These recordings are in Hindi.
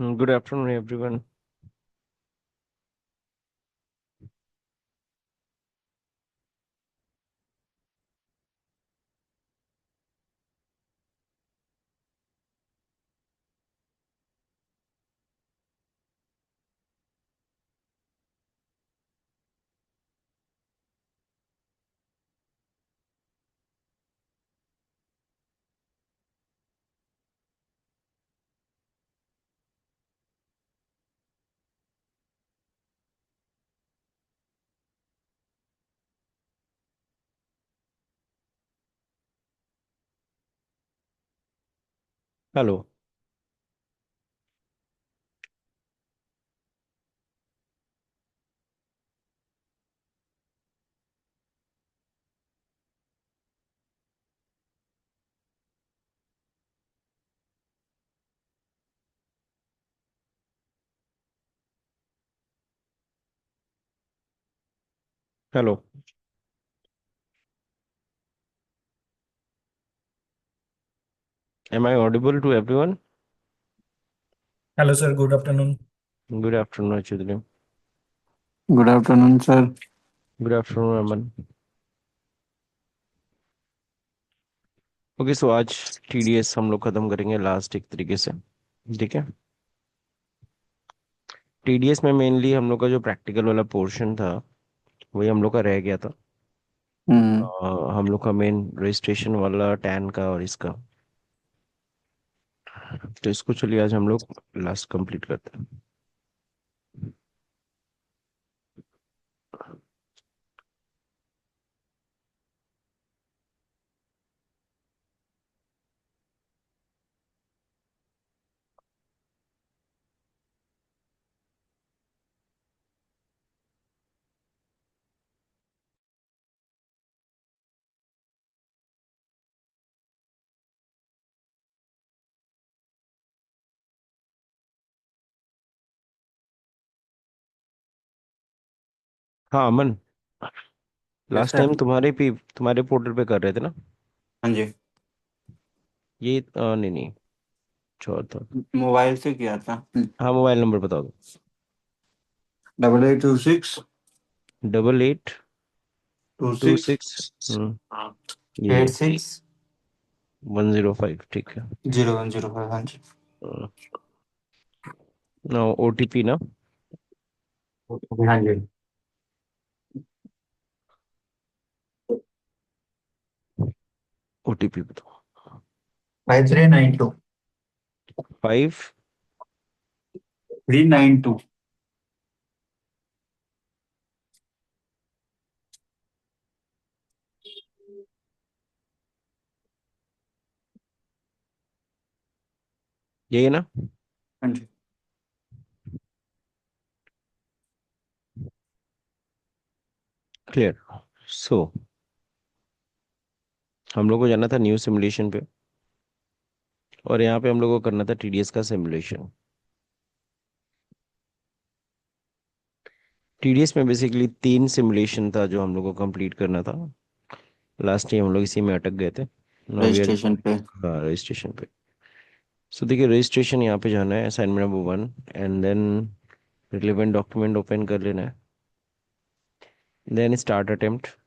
Good afternoon, everyone. Hello. Hello. Am I audible to everyone? Hello, sir. Good afternoon. Good afternoon, Achudri. Good afternoon sir. Good afternoon, Aman. Okay, so आज टीडीएस हम लोग खत्म करेंगे लास्ट एक तरीके से। ठीक है। टीडीएस में मेनली हम लोग का जो प्रैक्टिकल वाला पोर्शन था वही हम लोग का रह गया था। हम्म। हम लोग का मेन रजिस्ट्रेशन वाला टैन का और इसका, तो इसको चलिए आज हम लोग लास्ट कंप्लीट करते हैं। हाँ अमन, यस लास्ट सर। टाइम तुम्हारे पोर्टल पे कर रहे थे ना? हाँ जी। ये नहीं नहीं, छोड़ था। मोबाइल से किया था। हाँ, मोबाइल नंबर बता दो। 8826 88 टू 26। सिक्स ये 86 105, ठीक है। 0105। हाँ जी। ना ओटीपी ना? हाँ जी। ओटीपी बताओ। 5392 फाइव 392। यही है ना? हाँ जी। क्लियर। सो हम लोग को जाना था न्यू सिमुलेशन पे, और यहाँ पे हम लोग को करना था टीडीएस का सिमुलेशन। टीडीएस में बेसिकली 3 सिमुलेशन था जो हम लोग को कंप्लीट करना था। लास्ट टाइम हम लोग इसी में अटक गए थे। नाउ वी आर, रजिस्ट्रेशन पे। हाँ, रजिस्ट्रेशन पे। सो देखिए, रजिस्ट्रेशन यहाँ पे जाना है, assignment number 1, and then relevant document open कर लेना है, देन स्टार्ट अटेम्प्ट।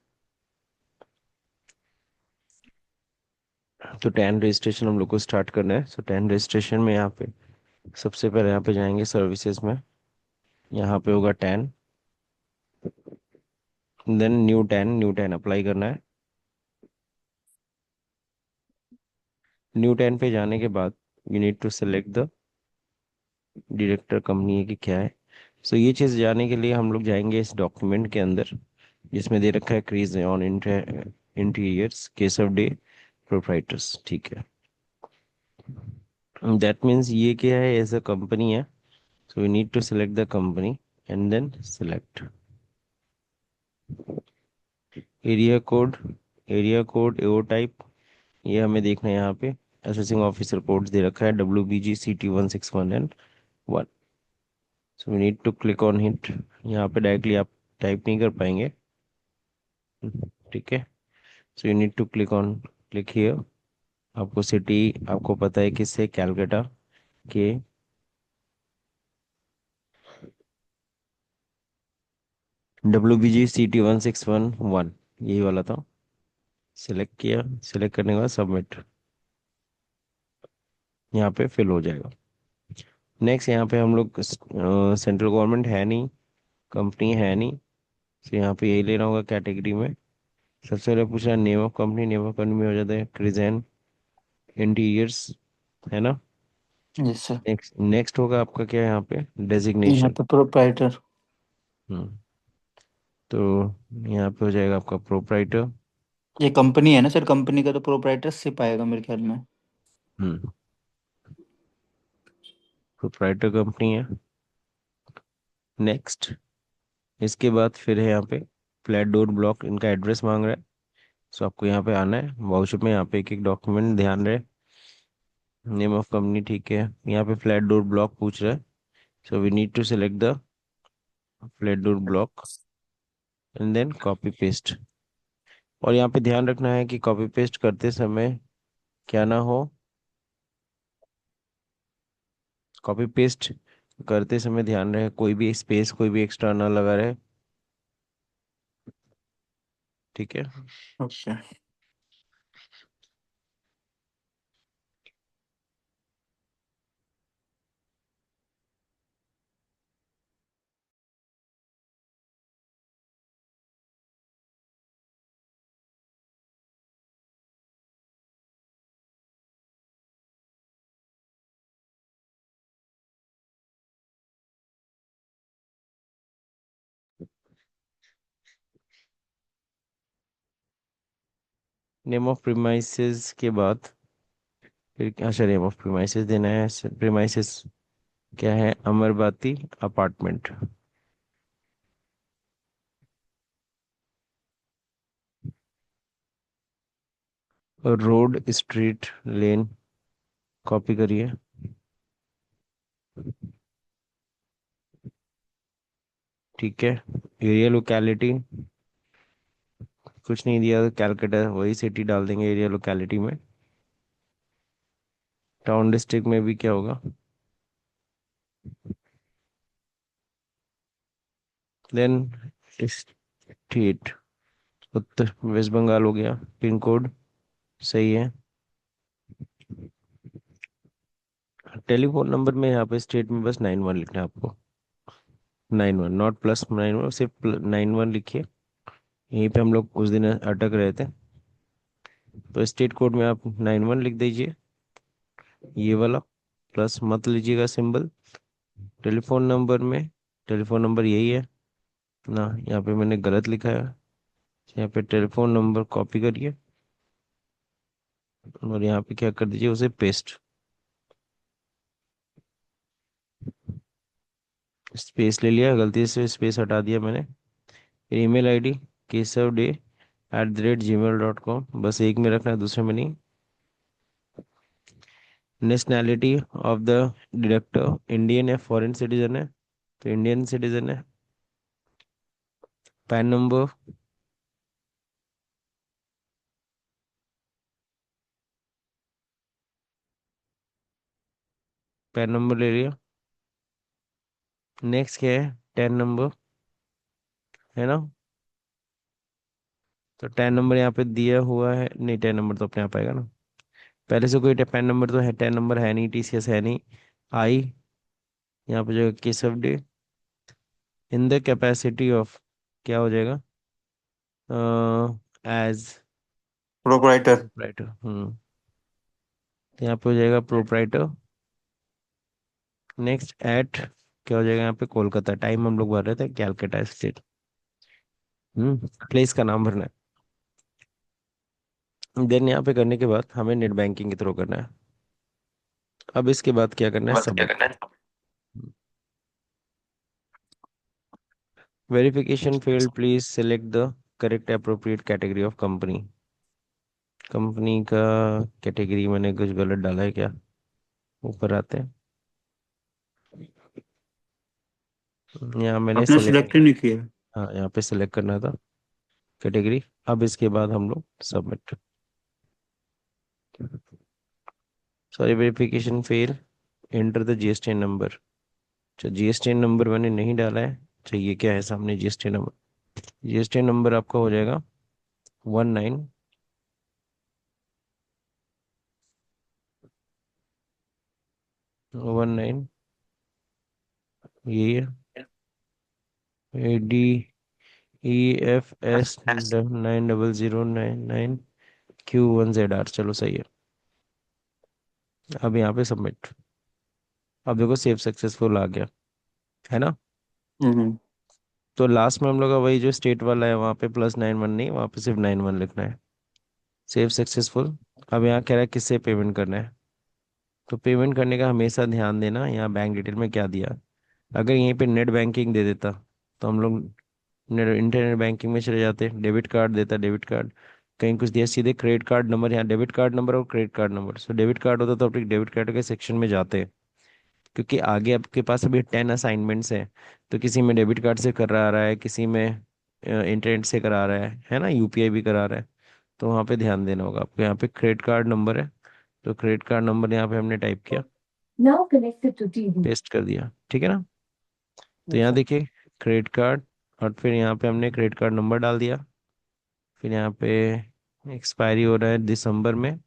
तो 10 रजिस्ट्रेशन हम लोग को स्टार्ट करना है। सो 10 रजिस्ट्रेशन में यहाँ पे सबसे पहले यहाँ पे जाएंगे सर्विसेज में, यहाँ पे होगा 10, देन न्यू 10 अप्लाई करना है। न्यू 10 पे जाने के बाद you need to select the director, company है कि क्या है। सो ये चीज़ जाने के लिए हम लोग जाएंगे इस डॉक्यूमेंट के अंदर जिसमें दे रखा है crease on interiors case of day proprietors, ठीक है। दैट मीन्स ये क्या है, एज अ कंपनी है। So we need to select the company and then select area code AO type, ये हमें देखना है यहाँ पे। असेसिंग ऑफिसर कोड दे रखा है WBG CT 161 1। So we need to click on hit. यहाँ पे डायरेक्टली आप टाइप नहीं कर पाएंगे, ठीक है। So you need to click here. आपको सिटी, आपको पता है किससे, कैलकाटा के WBG CT1611 यही वाला था। सिलेक्ट किया, सिलेक्ट करने के बाद सबमिट, यहाँ पे फिल हो जाएगा। नेक्स्ट यहाँ पे हम लोग सेंट्रल गवर्नमेंट है नहीं, कंपनी है नहीं, तो यहाँ पे यही लेना होगा कैटेगरी में। सबसे पहले पूछ रहा है name of company, name of company में हो जाता है क्रिजेन इंटीरियर्स, है ना। Yes sir. नेक्स्ट नेक्स्ट होगा आपका क्या है यहाँ पे, यहाँ डेजिग्नेशन। पे प्रोप्राइटर। हम्म तो यहाँ पे हो जाएगा आपका प्रोपराइटर। ये कंपनी है ना सर, कंपनी का तो प्रोप्राइटरशिप आएगा मेरे ख्याल में। हम्म प्रोपराइटर कंपनी है। नेक्स्ट, इसके बाद फिर है यहाँ पे फ्लैट डोर ब्लॉक, इनका एड्रेस मांग रहा है। सो आपको यहाँ पे आना है वाउचर में, यहाँ पे एक एक डॉक्यूमेंट ध्यान रहे। नेम ऑफ कंपनी ठीक है, यहाँ पे फ्लैट डोर ब्लॉक पूछ रहा है। So we need to select the flat door block and then copy paste. और यहाँ पे ध्यान रखना है कि कॉपी पेस्ट करते समय क्या ना हो, कॉपी पेस्ट करते समय ध्यान रहे कोई भी स्पेस कोई भी एक्स्ट्रा ना लगा रहे, ठीक है। ओके। नेम ऑफ प्रीमाइसेस के बाद फिर अच्छा नेम ऑफ प्रीमाइसेस देना है। प्रीमाइसेस क्या है, अमरबाती अपार्टमेंट, रोड स्ट्रीट लेन, कॉपी करिए। ठीक है, एरिया लोकेलिटी कुछ नहीं दिया तो कैलकाटा वही सिटी डाल देंगे एरिया लोकेलिटी में। टाउन डिस्ट्रिक्ट में भी क्या होगा, देन स्टेट उत्तर वेस्ट बंगाल हो गया। पिन कोड सही है। टेलीफोन नंबर में यहाँ पे स्टेट में बस 91 लिखना है आपको, 91 नॉट +91, सिर्फ 91 लिखिए। यहीं पे हम लोग उस दिन अटक रहे थे, तो स्टेट कोड में आप 91 लिख दीजिए, ये वाला, प्लस मत लीजिएगा सिंबल। टेलीफोन नंबर में, टेलीफोन नंबर यही है ना, यहाँ पे मैंने गलत लिखा है। यहाँ पे टेलीफोन नंबर कॉपी करिए और यहाँ पे क्या कर दीजिए उसे पेस्ट। स्पेस ले लिया, गलती से स्पेस हटा दिया मैंने। ईमेल आईडी kesav@gmail.com, बस एक में रखना है, दूसरे में नहीं। Nationality of the director Indian है फॉरेन सिटीजन है, तो इंडियन सिटीजन है। पैन नंबर, पैन नंबर ले लिया। नेक्स्ट क्या है, टैन नंबर, है ना। तो टैन नंबर यहाँ पे दिया हुआ है, नहीं टैन नंबर तो अपने आप आएगा ना। पहले से कोई पैन नंबर तो है, टैन नंबर है नहीं, TCS है नहीं। आई, यहाँ पे जो Keshav day in the capacity of, क्या हो जाएगा, एज प्रोप्राइटर। प्रोप्राइटर। तो यहाँ पे हो जाएगा प्रोप्राइटर। नेक्स्ट एट, क्या हो जाएगा यहाँ पे, कोलकाता, टाइम हम लोग भर रहे थे कैलकाटा स्टेट। प्लेस का नाम भरना है। देन यहाँ पे करने के बाद हमें नेट बैंकिंग के थ्रू करना है। अब इसके बाद क्या करना है, बात क्या सबमिट। करना है? Verification failed, please select the correct appropriate category of company. Company का कैटेगरी मैंने कुछ गलत डाला है क्या, ऊपर आते हैं। यहाँ मैंने आपने सेलेक्ट, सिलेक्ट ही नहीं किया। हाँ यहाँ पे सेलेक्ट करना था कैटेगरी। अब इसके बाद हम लोग submit. Sorry verification fail, enter the GSTN number. अच्छा GSTN नंबर मैंने नहीं डाला है। अच्छा ये क्या है सामने GSTN नंबर, जीएसटी नंबर आपका हो जाएगा 1919, ये ADEFS 90099Q1ZR। चलो सही है। अब यहाँ पे सबमिट। अब देखो सेव सक्सेसफुल आ गया, है ना। हम्म। तो लास्ट में हम लोग का वही जो स्टेट वाला है वहाँ पे +91 नहीं, वहाँ पे सिर्फ 91 लिखना है। Save successful. अब यहाँ कह रहा है किससे पेमेंट करना है। तो पेमेंट करने का हमेशा ध्यान देना, यहाँ बैंक डिटेल में क्या दिया। अगर यहीं पे नेट बैंकिंग दे देता तो हम लोग इंटरनेट बैंकिंग में चले जाते, डेबिट कार्ड देता डेबिट कार्ड, कहीं कुछ दिया सीधे क्रेडिट कार्ड नंबर, यहाँ डेबिट कार्ड नंबर और credit card number. So debit card होता तो अपने डेबिट कार्ड के सेक्शन में जाते, क्योंकि आगे आपके पास अभी 10 असाइनमेंट्स हैं। तो किसी में डेबिट कार्ड से करा रहा है, किसी में इंटरनेट से करा रहा है ना, यूपीआई भी करा रहा है। तो वहाँ पे ध्यान देना होगा आपको। यहाँ पे क्रेडिट कार्ड नंबर है, तो क्रेडिट कार्ड नंबर यहाँ पे हमने टाइप किया, Now connected to TV. Paste कर दिया, ठीक है ना। तो Yes, यहाँ sir. देखिए क्रेडिट कार्ड, और फिर यहाँ पे हमने क्रेडिट कार्ड नंबर डाल दिया। फिर यहाँ पे एक्सपायरी हो रहा है दिसंबर में,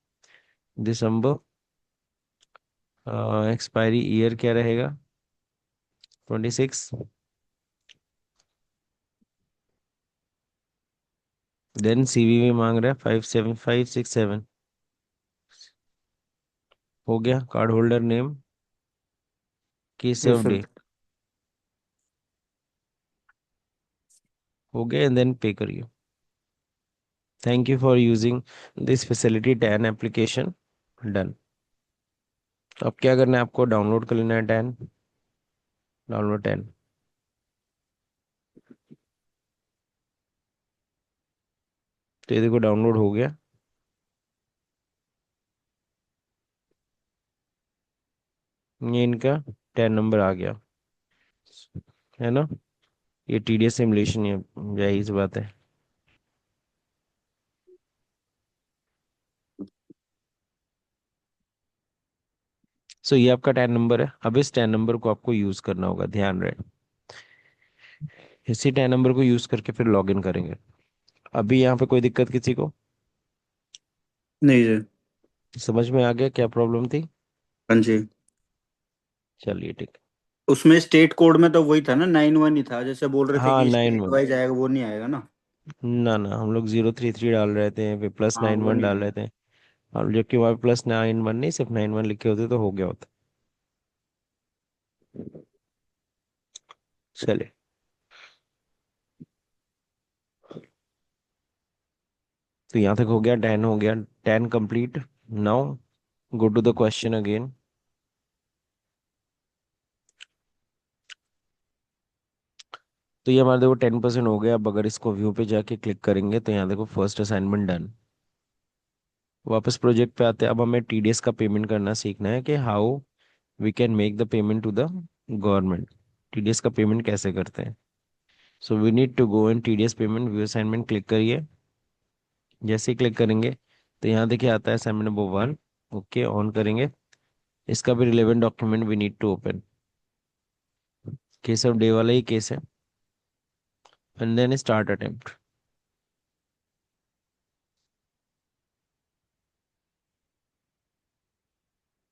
दिसंबर। एक्सपायरी ईयर क्या रहेगा, 26। देन सीवीवी मांग रहा है 57567। हो गया। Card holder name, Yes, Keshav sir. Day, हो गया। एंड देन पे करिए। Thank you for using this facility 10 application. Done. तो अब क्या करना है आपको, डाउनलोड कर लेना है 10, डाउनलोड 10। तो ये देखो डाउनलोड हो गया, ये इनका 10 नंबर आ गया, है ना। ये टीडीएस सिमुलेशन, ये यही सी बात है। सो ये आपका 10 नंबर है। अब इस 10 नंबर को आपको यूज करना होगा, ध्यान रहे। इसी 10 नंबर को यूज करके फिर लॉग इन करेंगे। अभी यहाँ पे कोई दिक्कत किसी को, नहीं सर। समझ में आ गया क्या प्रॉब्लम थी। हाँ जी। चलिए ठीक उसमें स्टेट कोड में तो वही था ना, 9-1 ही था, जैसे बोल रहे है। थे हाँ कि 9 1। स्टेट वाइज आएगा, वो नहीं आएगा ना। ना ना, हम लोग 033 डाल रहे थे, फिर प्लस हाँ, नाइन वो वन नहीं डाल रहे आएगा। थे। और जबकि वहाँ +91 नहीं, सिर्फ 91 लिखे होते तो हो गया होता। चलिए। तो यहाँ तक हो गया, 10 हो गया, 10 complete. Now go to the question again. तो ये हमारे देखो 10% हो गया। अब अगर इसको व्यू पे जाके क्लिक करेंगे तो यहाँ देखो फर्स्ट असाइनमेंट डन। वापस प्रोजेक्ट पे आते हैं। अब हमें टीडीएस का पेमेंट करना सीखना है कि how we can make the payment to the government. TDS का पेमेंट कैसे करते हैं। So we need to go in TDS payment, view assignment click करिए। जैसे ही क्लिक करेंगे तो यहाँ देखिए आता है असाइनमेंट नंबर 1। ओके, ऑन करेंगे। इसका भी relevant document we need to open. Case of day वाला ही केस है। And then start attempt.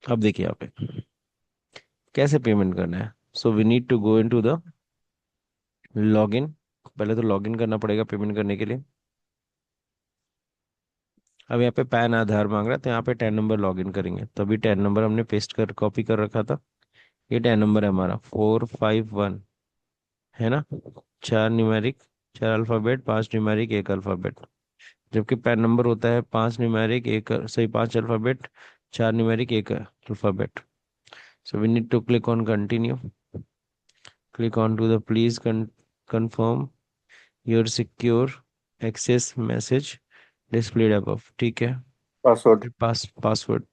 अब देखिए यहाँ पे कैसे पेमेंट करना है। So we need to go in to the login. पहले तो लॉगिन करना पड़ेगा पेमेंट करने के लिए। अब यहाँ पे पैन आधार मांग रहा है, तो यहाँ पे 10 नंबर लॉगिन करेंगे। तो अभी 10 नंबर हमने पेस्ट कर कॉपी कर रखा था। ये 10 नंबर है हमारा 451, है ना। 4 न्यूमेरिक, 4 अल्फ़ाबेट, 5 न्यूमेरिक, 1 अल्फ़ाबेट। जबकि पैन नंबर होता है 5 न्यूमेरिक, एक सही 5 alphabet, 4 numeric, 1 alphabet. So we need to click on continue. Click on to the please confirm your secure access message displayed above, ठीक है। पासवर्ड। पासवर्ड।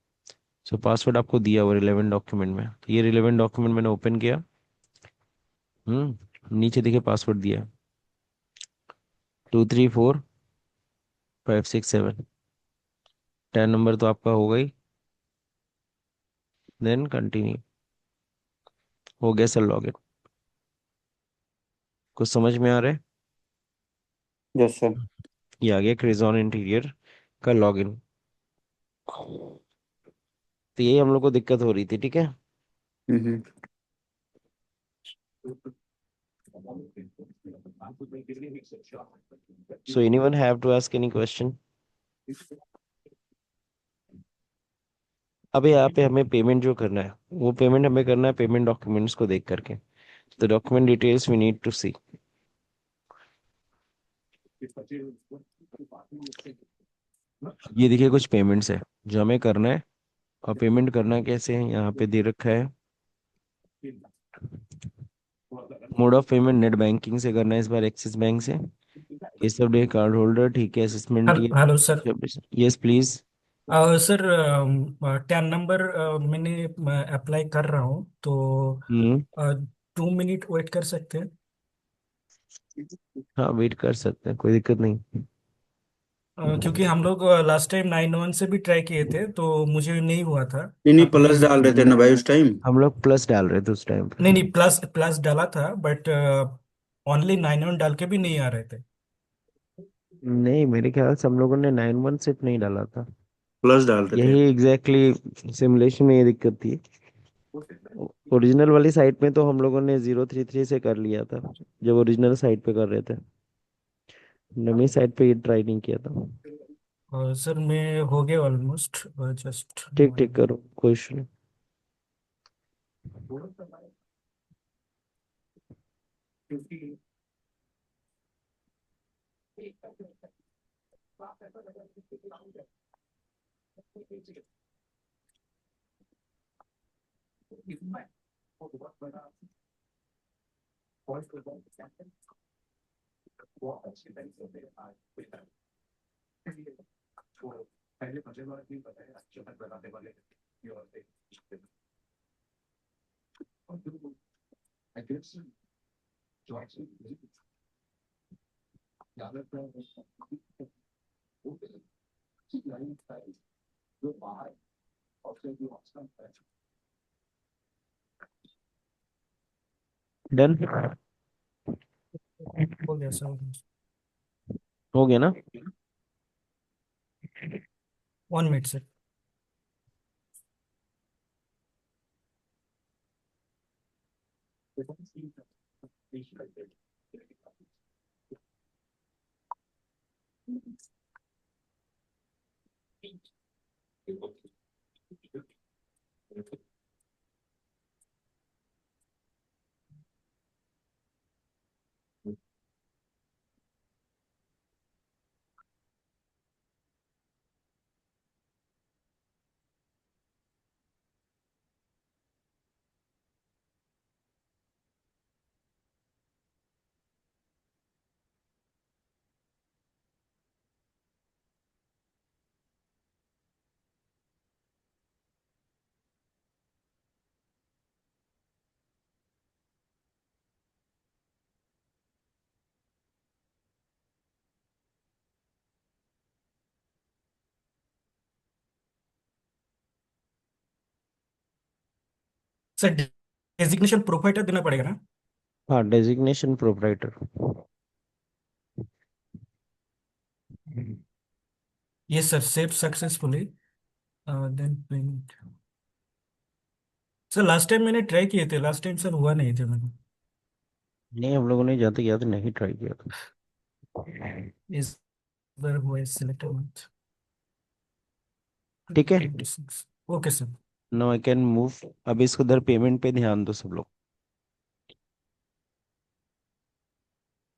सो पासवर्ड आपको दिया हुआ रिलेवेंट डॉक्यूमेंट में। तो ये रिलेवेंट डॉक्यूमेंट मैंने ओपन किया। नीचे देखिए पासवर्ड दिया है 234567। 10 नंबर तो आपका हो गई। Then continue. हो गया सर लॉगिन। कुछ समझ में आ रहा है। Yes sir. ये आ गया क्रिजॉन इंटीरियर का लॉगिन। तो यही हम लोग को दिक्कत हो रही थी, ठीक है। Hmm. So anyone have to ask any question? अब यहाँ पे हमें पेमेंट जो करना है, वो पेमेंट हमें करना है पेमेंट डॉक्यूमेंट्स को देख करके। तो document details we need to see. ये देखिए कुछ पेमेंट्स है जो हमें करना है। और पेमेंट करना कैसे है यहाँ पे दे रखा है। Mode of payment net banking से करना है इस बार, एक्सिस बैंक से। Case of day card holder, ठीक है। असेसमेंट हेलो ये hello sir. Yes please. Sir, 10 number मैंने अप्लाई कर रहा हूँ तो हम्म। 2 मिनट वेट कर सकते हैं? हाँ वेट कर सकते हैं, कोई दिक्कत नहीं। क्योंकि हम लोग लास्ट टाइम 9-1 से भी ट्राई किए थे तो मुझे नहीं हुआ था। नहीं नहीं, आपने प्लस डाल रहे थे ना भाई उस टाइम। हम लोग प्लस डाल रहे थे उस टाइम पे। नहीं नहीं, प्लस प्लस डाला था बट ओनली 9-1 डाल के भी नहीं आ रहे थे। नहीं, मेरे ख्याल से हम लोगों ने 9-1 सिर्फ नहीं डाला था। प्लस डाल रहे थे। यही एग्जैक्टली exactly सिमुलेशन में ये दिक्कत थी। ओरिजिनल वाली साइट में तो हम लोगों ने 033 से कर लिया था, जब ओरिजिनल साइट पे कर रहे थे। नई साइट पे ये ट्राई नहीं किया था। और सर मैं हो गया ऑलमोस्ट, जस्ट ठीक ठीक करो, कोई इशू नहीं। डन। हो गया सर। हो गया ना? 1 minute sir. Sir designation provider देना पड़ेगा ना? हाँ, डेजिग्नेशन प्रोपराइटर। ये sir save successfully, then payment. Sir last time मैंने ट्राई किए थे, लास्ट टाइम सर हुआ नहीं थे मैंने। नहीं, हम लोगों ने जाते जाते नहीं ट्राई किया था। इस बार हुआ है सिलेक्ट मंथ ठीक है। 26। Okay sir. No I can move. अब इसको उधर पेमेंट पे ध्यान दो सब लोग।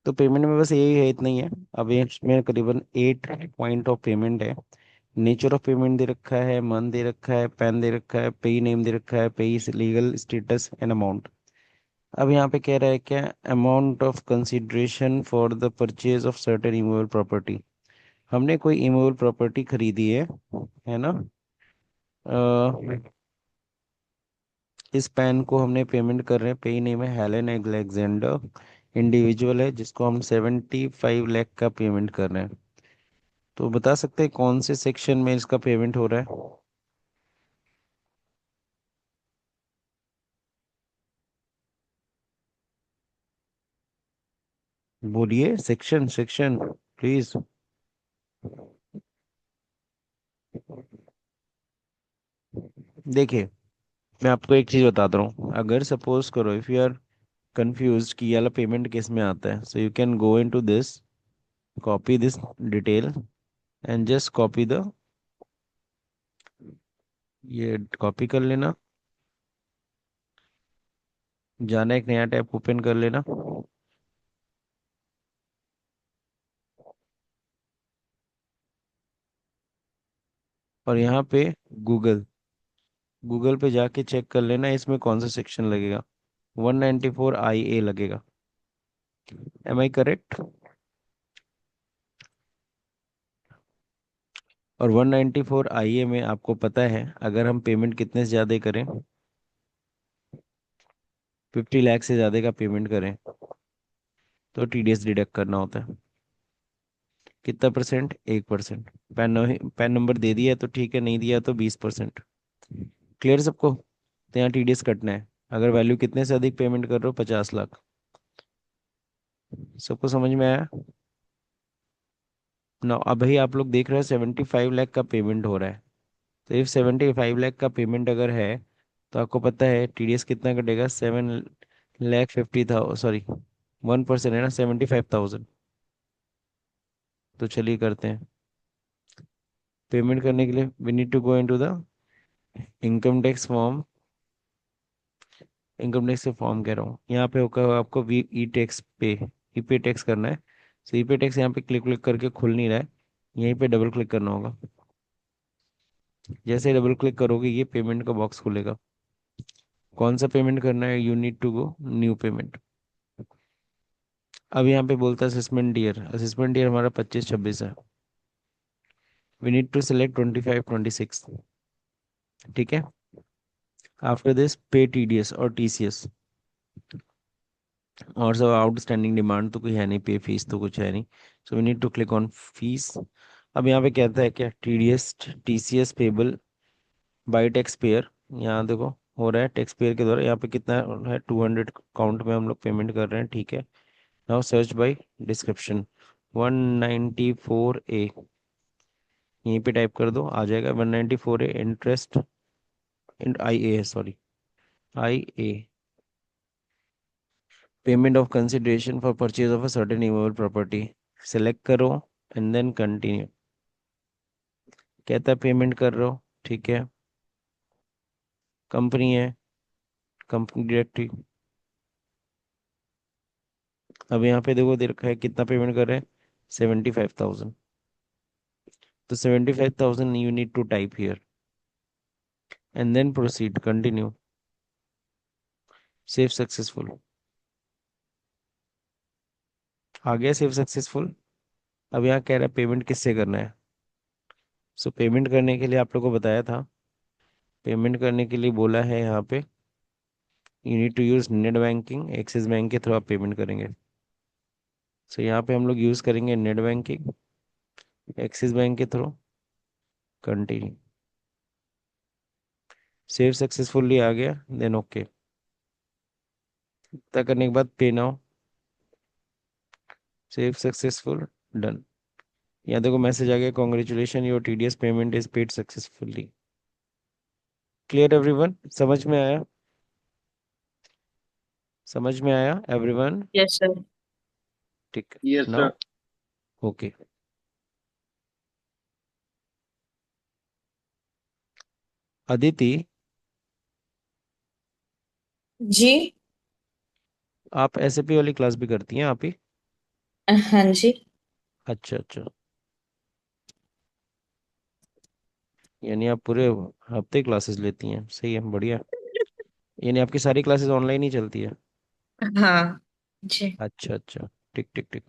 तो पेमेंट में बस यही है, इतना ही है। अब ये इसमें करीबन 8 पॉइंट ऑफ पेमेंट है। नेचर ऑफ पेमेंट दे रखा है, मन दे रखा है, पैन दे रखा है, पेई नेम दे रखा है, पेई लीगल स्टेटस एंड अमाउंट। अब यहाँ पे कह रहा है क्या, amount of consideration for the purchase of certain immovable property. हमने कोई इमूवेबल प्रॉपर्टी खरीदी है ना। इस पैन को हमने पेमेंट कर रहे हैं। पेई नेम है हेलेन एलेक्जेंडर, इंडिविजुअल है जिसको हम 75 लाख का पेमेंट कर रहे हैं। तो बता सकते हैं कौन से सेक्शन में इसका पेमेंट हो रहा है? बोलिए, सेक्शन सेक्शन। प्लीज। देखिए, मैं आपको एक चीज बताता हूँ। अगर सपोज करो इफ यू आर कंफ्यूज कि ये वाला पेमेंट किस में आता है, so you can go in to this, copy this detail and just copy the, ये कॉपी कर लेना, जाना एक नया टैब ओपन कर लेना, और यहाँ पे गूगल गूगल पे जाके चेक कर लेना इसमें कौन सा सेक्शन लगेगा। 194 IA लगेगा। Am I correct? और 194 IA में आपको पता है अगर हम पेमेंट कितने से ज़्यादा करें, 50 लाख से ज़्यादा का पेमेंट करें तो TDS डिडक्ट करना होता है। कितना परसेंट? 1%। पैन नंबर दे दिया तो ठीक है, नहीं दिया तो 20%। क्लियर सबको? तो यहाँ TDS कटना है अगर वैल्यू कितने से अधिक पेमेंट कर रहे हो, 50 लाख। सबको समझ में आया ना? अब भाई आप लोग देख रहे हो 75 लाख का पेमेंट हो रहा है। तो इफ 75 लाख का पेमेंट अगर है तो आपको पता है TDS कितना कटेगा? 7,50,000, सॉरी 1% है ना, 75,000। तो चलिए करते हैं। पेमेंट करने के लिए we need to go into the income tax form. Income tax के फॉर्म कह रहा हूँ, यहाँ पे होगा आपको वी ई टैक्स पे, ई पे टैक्स करना है। तो ई पे टैक्स यहाँ पे क्लिक क्लिक करके खुल नहीं रहा है, यहीं पे डबल क्लिक करना होगा। जैसे डबल क्लिक करोगे ये पेमेंट का बॉक्स खुलेगा। कौन सा पेमेंट करना है? You need to go new payment. अब यहाँ पे बोलता है असेसमेंट ईयर। असेसमेंट ईयर हमारा 25-26 है। We need to select 25-26। ठीक है। आफ्टर दिस पे TDS और TCS, और सब आउटस्टैंडिंग डिमांड तो कोई है नहीं, पे फीस तो कुछ है नहीं। So we need to click on fees. अब यहाँ पे कहता है क्या? TDS TCS payable by taxpayer. यहाँ देखो हो रहा है टैक्स पेयर के द्वारा। यहाँ पे कितना है? 200 काउंट में हम लोग पेमेंट कर रहे हैं, ठीक है। Now search by description, 194A, यहीं पे टाइप कर दो, आ जाएगा 194A इंटरेस्ट इन IA है, sorry IA, payment of consideration for purchase of a certain immovable property. Select करो एंड देन कंटिन्यू। कहता है पेमेंट कर रहे हो, ठीक है। कंपनी है, कंपनी डायरेक्टरी। अब यहाँ पे देखो दे रखा है कितना पेमेंट कर रहे हैं, 75,000। तो 75,000 you need to type here and then proceed, continue, save successful. आ गया सेव सक्सेसफुल। अब यहाँ कह रहा है पेमेंट किससे करना है। सो पेमेंट करने के लिए आप लोगों को बताया था, पेमेंट करने के लिए बोला है यहाँ पे you need to use net banking, Axis Bank के थ्रू आप पेमेंट करेंगे। सो यहाँ पे हम लोग यूज करेंगे नेट बैंकिंग, एक्सिस बैंक के थ्रू, कंटिन्यू, सेव सक्सेसफुली आ गया, देन ओके। इतना करने के बाद पे नाउ, सेव सक्सेसफुल, डन। यहाँ देखो मैसेज आ गया, congratulation your TDS payment is paid successfully. Clear everyone? समझ में आया? समझ में आया एवरीवन? Yes sir. ठीक Yes, now, sir. Okay. Aditi, ji. आप SAP वाली क्लास भी करती हैं आप ही? हाँ जी। अच्छा अच्छा, यानी आप पूरे हफ्ते क्लासेस लेती हैं, सही है, बढ़िया। यानी आपकी सारी क्लासेस ऑनलाइन ही चलती है? हाँ जी। अच्छा अच्छा, ठीक ठीक ठीक।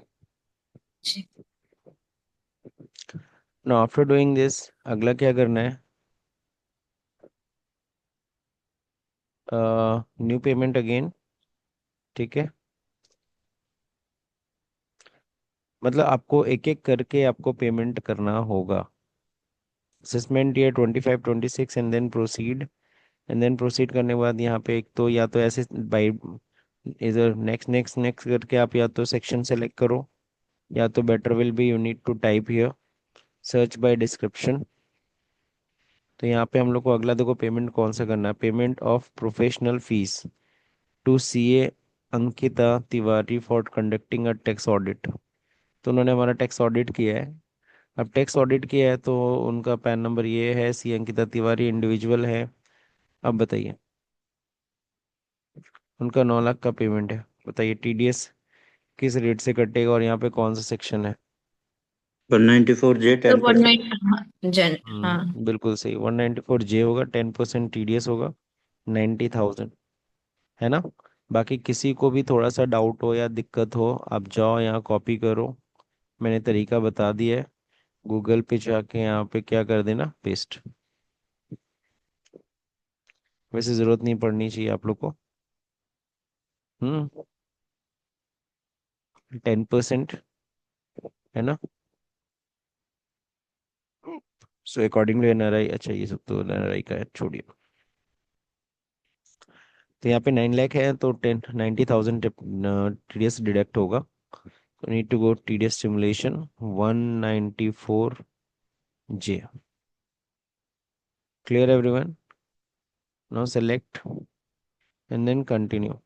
जी। नाउ आफ्टर डूइंग दिस, अगला क्या करना है? न्यू पेमेंट अगेन, ठीक है। मतलब आपको एक एक करके आपको पेमेंट करना होगा। Assessment year 25-26 and then proceed. And then proceed करने के बाद यहाँ पे एक तो या तो ऐसे बाई इधर नेक्स्ट नेक्स्ट नेक्स्ट करके आप या तो सेक्शन सेलेक्ट करो, या तो better will be you need to type here search by description. तो यहाँ पे हम लोग को अगला देखो पेमेंट कौन सा करना है, payment of professional fees to CA Ankita Tiwari for conducting a tax audit. तो उन्होंने हमारा टैक्स ऑडिट किया है। अब टैक्स ऑडिट किया है तो उनका पैन नंबर ये है, सी अंकिता तिवारी इंडिविजुअल है। अब बताइए, उनका 9 लाख का पेमेंट है, बताइए टीडीएस किस रेट से कटेगा और यहाँ पे कौन सा सेक्शन है। 194J तो 10%। 19 जन हाँ बिल्कुल सही, 194 जे होगा, 10% टीडीएस होगा, 90,000, है ना। बाकी किसी को भी थोड़ा सा डाउट हो या दिक्कत हो, आप जाओ यहाँ कॉपी करो, मैंने तरीका बता दिया है, गूगल पे जाके यहाँ पे क्या कर देना, पेस्ट। वैसे जरूरत नहीं पड़नी चाहिए आप लोग को। 10%, है ना। सो अकॉर्डिंग टू एनआरआई, अच्छा ये सब तो एनआरआई का है, छोड़िए। तो यहाँ पे 9 लाख है तो 90,000 टीडीएस डिडक्ट होगा। तो need to go TDS simulation 194J। Clear everyone? Now select and then continue.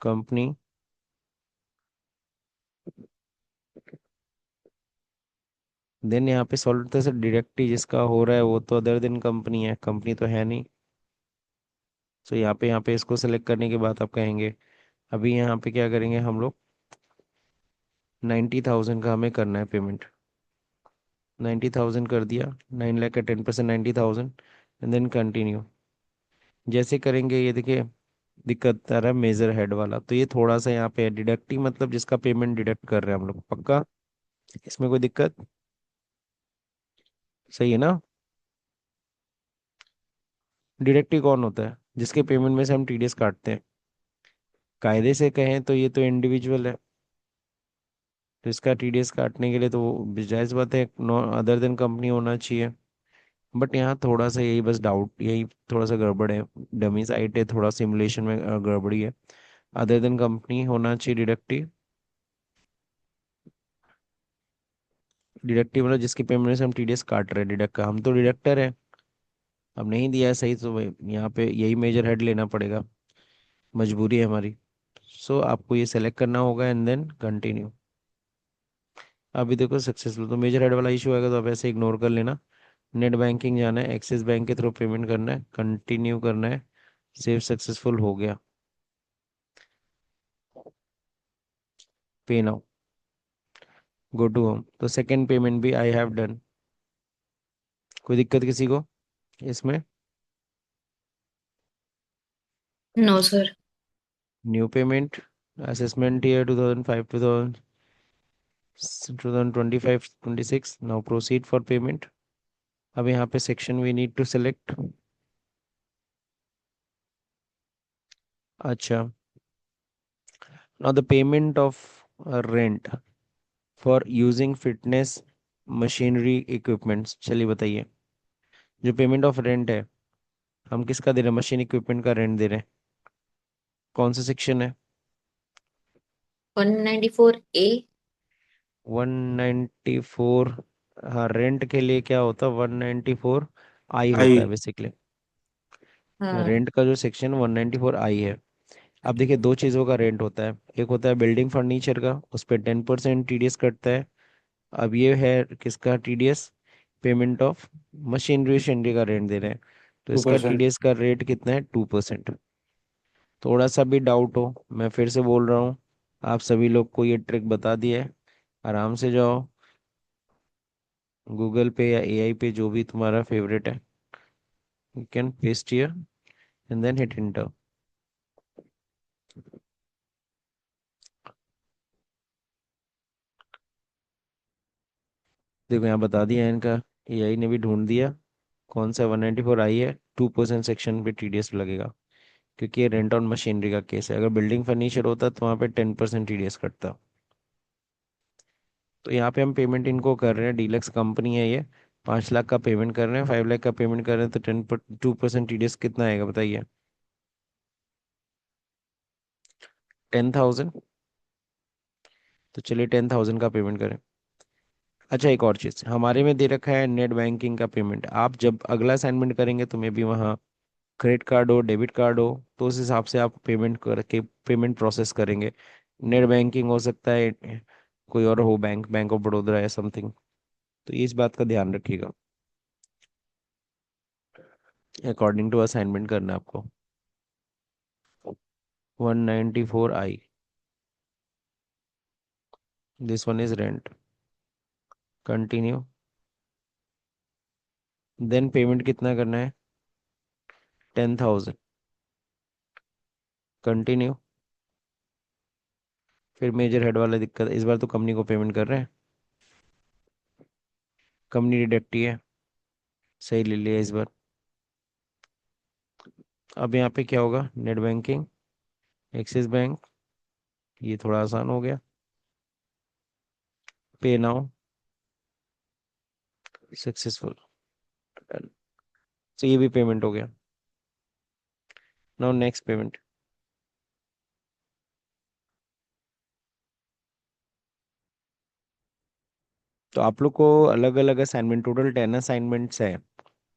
Company, then यहाँ पे सॉल्व करते हैं डायरेक्टली, जिसका हो रहा है वो तो अदर देन कंपनी है, कंपनी तो है नहीं। सो यहाँ पे इसको सेलेक्ट करने के बाद आप कहेंगे, अभी यहाँ पे क्या करेंगे हम लोग, 90,000 का हमें करना है पेमेंट। 90,000 कर दिया, 9 लाख का 10%, 90,000, एंड देन कंटिन्यू। जैसे करेंगे ये देखिए, दिक्कत आ रहा है मेजर हेड वाला, तो ये थोड़ा सा यहाँ पे डिडक्टिंग, मतलब जिसका पेमेंट डिडक्ट कर रहे हैं हम लोग, पक्का इसमें कोई दिक्कत? सही है ना। डिडक्टिव कौन होता है, जिसके पेमेंट में से हम टीडीएस काटते हैं। कायदे से कहें तो ये तो इंडिविजुअल है, तो इसका टीडीएस काटने के लिए तो जायज़ बात है, नो अदर देन कंपनी होना चाहिए। बट यहाँ थोड़ा सा यही बस डाउट, यही थोड़ा सा गड़बड़ है, डमी साइट है, थोड़ा सिमुलेशन में गड़बड़ी है। अदर देन कंपनी होना चाहिए डिडक्टिव। डिडक्टिव मतलब जिसकी पेमेंट से हम टीडीएस काट रहे हैं, डिडक्ट का, हम तो डिडक्टर है। अब नहीं दिया है सही तो यहाँ पे यही मेजर हेड लेना पड़ेगा, मजबूरी है हमारी। सो आपको ये सेलेक्ट करना होगा एंड देन कंटिन्यू। अभी देखो सक्सेसफुल, तो मेजर हेड वाला इशू आएगा तो आप ऐसे इग्नोर कर लेना। नेट बैंकिंग जाना है, एक्सिस बैंक के थ्रू पेमेंट करना है, कंटिन्यू करना है, सेव सक्सेसफुल हो गया, pay now, go to home. तो सेकेंड पेमेंट भी आई हैव डन। कोई दिक्कत किसी को इसमें? No sir new payment, assessment year 2005 2025 26, now proceed for payment. अब यहाँ पे section we need to select. अच्छा, now the payment of rent for using fitness machinery equipments. चलिए बताइए, जो पेमेंट ऑफ रेंट है, हम किसका दे रहे हैं, मशीन इक्विपमेंट का रेंट दे रहे हैं, कौन सा सेक्शन है? 194A 194। हाँ, रेंट के लिए क्या होता है, 194I होता आई। है बेसिकली। हाँ रेंट का जो सेक्शन 194I है। अब देखिए, दो चीज़ों का रेंट होता है, एक होता है बिल्डिंग फर्नीचर का, उस पर 10% टीडीएस कटता है। अब ये है किसका टीडीएस, पेमेंट ऑफ मशीनरी वशीनरी का रेंट दे रहे हैं, तो इसका 2%। टीडीएस का रेट कितना है, 2%। थोड़ा सा भी डाउट हो, मैं फिर से बोल रहा हूँ, आप सभी लोग को ये ट्रिक बता दिया है। आराम से जाओ गूगल पे या एआई पे, जो भी तुम्हारा फेवरेट है, you can paste here and then hit enter. देखो यहाँ बता दिया है इनका, एआई ने भी ढूंढ दिया कौन सा 194 आई है, 2% सेक्शन पे टीडीएस लगेगा, क्योंकि ये रेंट ऑन मशीनरी का केस है। अगर बिल्डिंग फर्नीचर होता तो वहाँ पे 10% टीडीएस कटता। तो यहाँ पे हम पेमेंट इनको कर रहे हैं, डीलक्स कंपनी है ये, 5 लाख का पेमेंट कर रहे हैं, 5 लाख का पेमेंट कर रहे हैं, तो 2% टीडीएस कितना आएगा बताइए। 10,000। तो चलिए 10,000 का पेमेंट करें। अच्छा, एक और चीज़ हमारे में दे रखा है नेट बैंकिंग का पेमेंट। आप जब अगला असाइनमेंट करेंगे तो मे भी वहाँ क्रेडिट कार्ड हो, डेबिट कार्ड हो, तो उस हिसाब से आप पेमेंट करके पेमेंट प्रोसेस करेंगे। नेट बैंकिंग हो सकता है कोई और हो, बैंक बैंक ऑफ बड़ौदा या समथिंग। तो इस बात का ध्यान रखिएगा, अकॉर्डिंग टू असाइनमेंट करना है आपको। 194I, this one is rent. Continue. Then payment कितना करना है? 10,000। कंटिन्यू। फिर मेजर हेड वाला दिक्कत, इस बार तो कंपनी को पेमेंट कर रहे हैं, कंपनी डिडक्ट ही है, सही ले लिया इस बार। अब यहाँ पे क्या होगा? नेट बैंकिंग, एक्सिस बैंक, ये थोड़ा आसान हो गया। Pay now, successful. तो ये भी पेमेंट हो गया। Now next payment. तो आप लोग को अलग अलग असाइनमेंट, टोटल 10 असाइनमेंट्स है।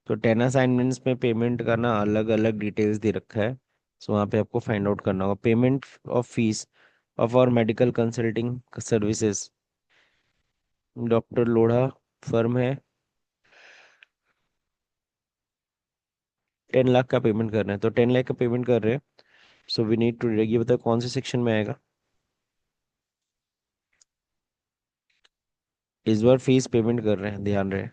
तो 10 असाइनमेंट्स में पेमेंट करना अलग अलग डिटेल्स दे रखा है। सो वहाँ पे आपको फाइंड आउट करना होगा। Payment of fees of our medical consulting services, doctor Lodha firm है, 10 लाख का पेमेंट कर रहे हैं। तो 10 लाख का पेमेंट कर रहे हैं। सो वी नीड टू, ये बताओ कौन से सेक्शन में आएगा? इस बार फीस पेमेंट कर रहे हैं, ध्यान रहे।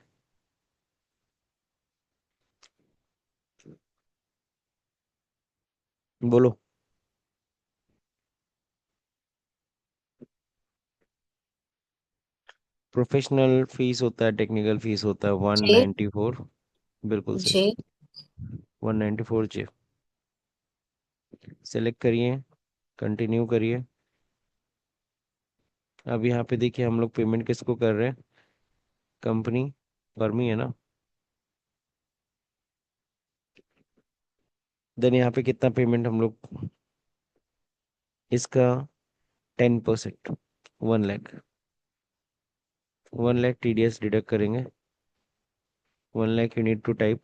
बोलो। प्रोफेशनल फीस होता है, टेक्निकल फीस होता है, वन जे नाइन्टी फोर बिल्कुल सही, जे 194 J। सेलेक्ट करिए, कंटिन्यू करिए। अब यहाँ पे देखिए हम लोग पेमेंट किसको कर रहे हैं? कंपनी, फर्म ही है ना। देन यहाँ पे कितना पेमेंट हम लोग, इसका 10%, 1 लाख। 1 लाख TDS डिडक्ट करेंगे। 1 lakh you need to type.